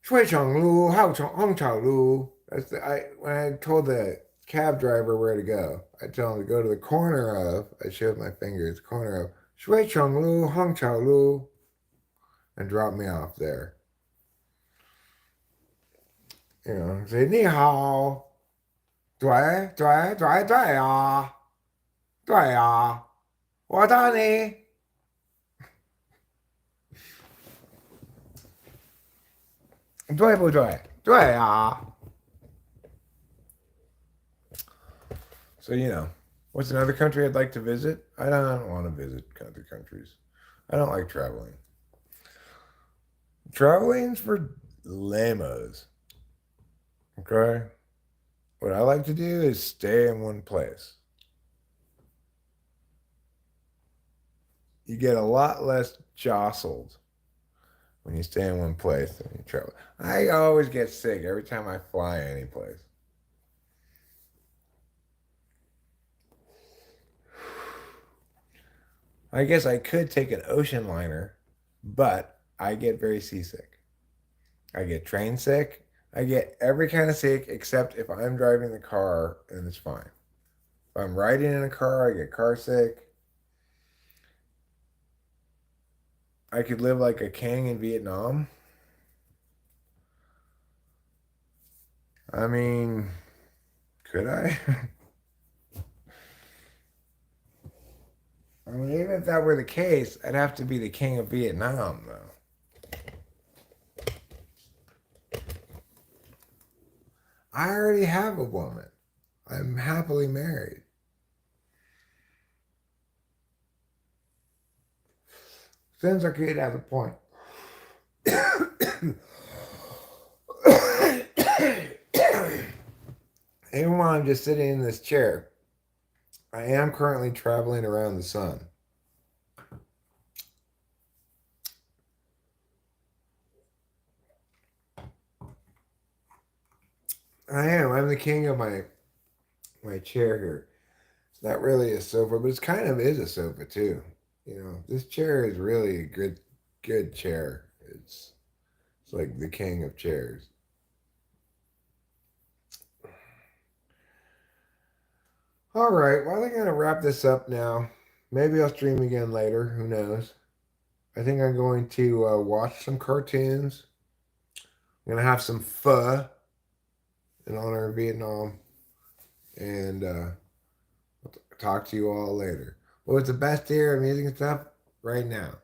水长路，好长路. When I told the cab driver where to go, I tell him to go to the corner of, I showed my fingers, corner of 水长路，好长路, and drop me off there. Say 你好，对对对对啊，对啊，我打你。对不对？对啊。So, what's another country I'd like to visit? I don't want to visit other countries. I don't like traveling. Traveling's for lamos. Okay? What I like to do is stay in one place. You get a lot less jostled when you stay in one place than you travel. I always get sick every time I fly any place. I guess I could take an ocean liner But I get very seasick. I get train sick. I get every kind of sick except if I'm driving the car and it's fine. If I'm riding in a car, I get car sick. I could live like a king in Vietnam. I mean, could I? I mean, even if that were the case, I'd have to be the king of Vietnam, though. I already have a woman. I'm happily married. Seems like you'd have a point. Even while I'm just sitting in this chair, I am currently traveling around the sun. I am. I'm the king of my chair here. It's not really a sofa, but it's kind of is a sofa too. You know, this chair is really a good chair. It's like the king of chairs. All right, well, I think I'm gonna wrap this up now. Maybe I'll stream again later. Who knows? I think I'm going to watch some cartoons. I'm gonna have some pho in honor of Vietnam, and talk to you all later. Well, it's the best era of music and stuff right now.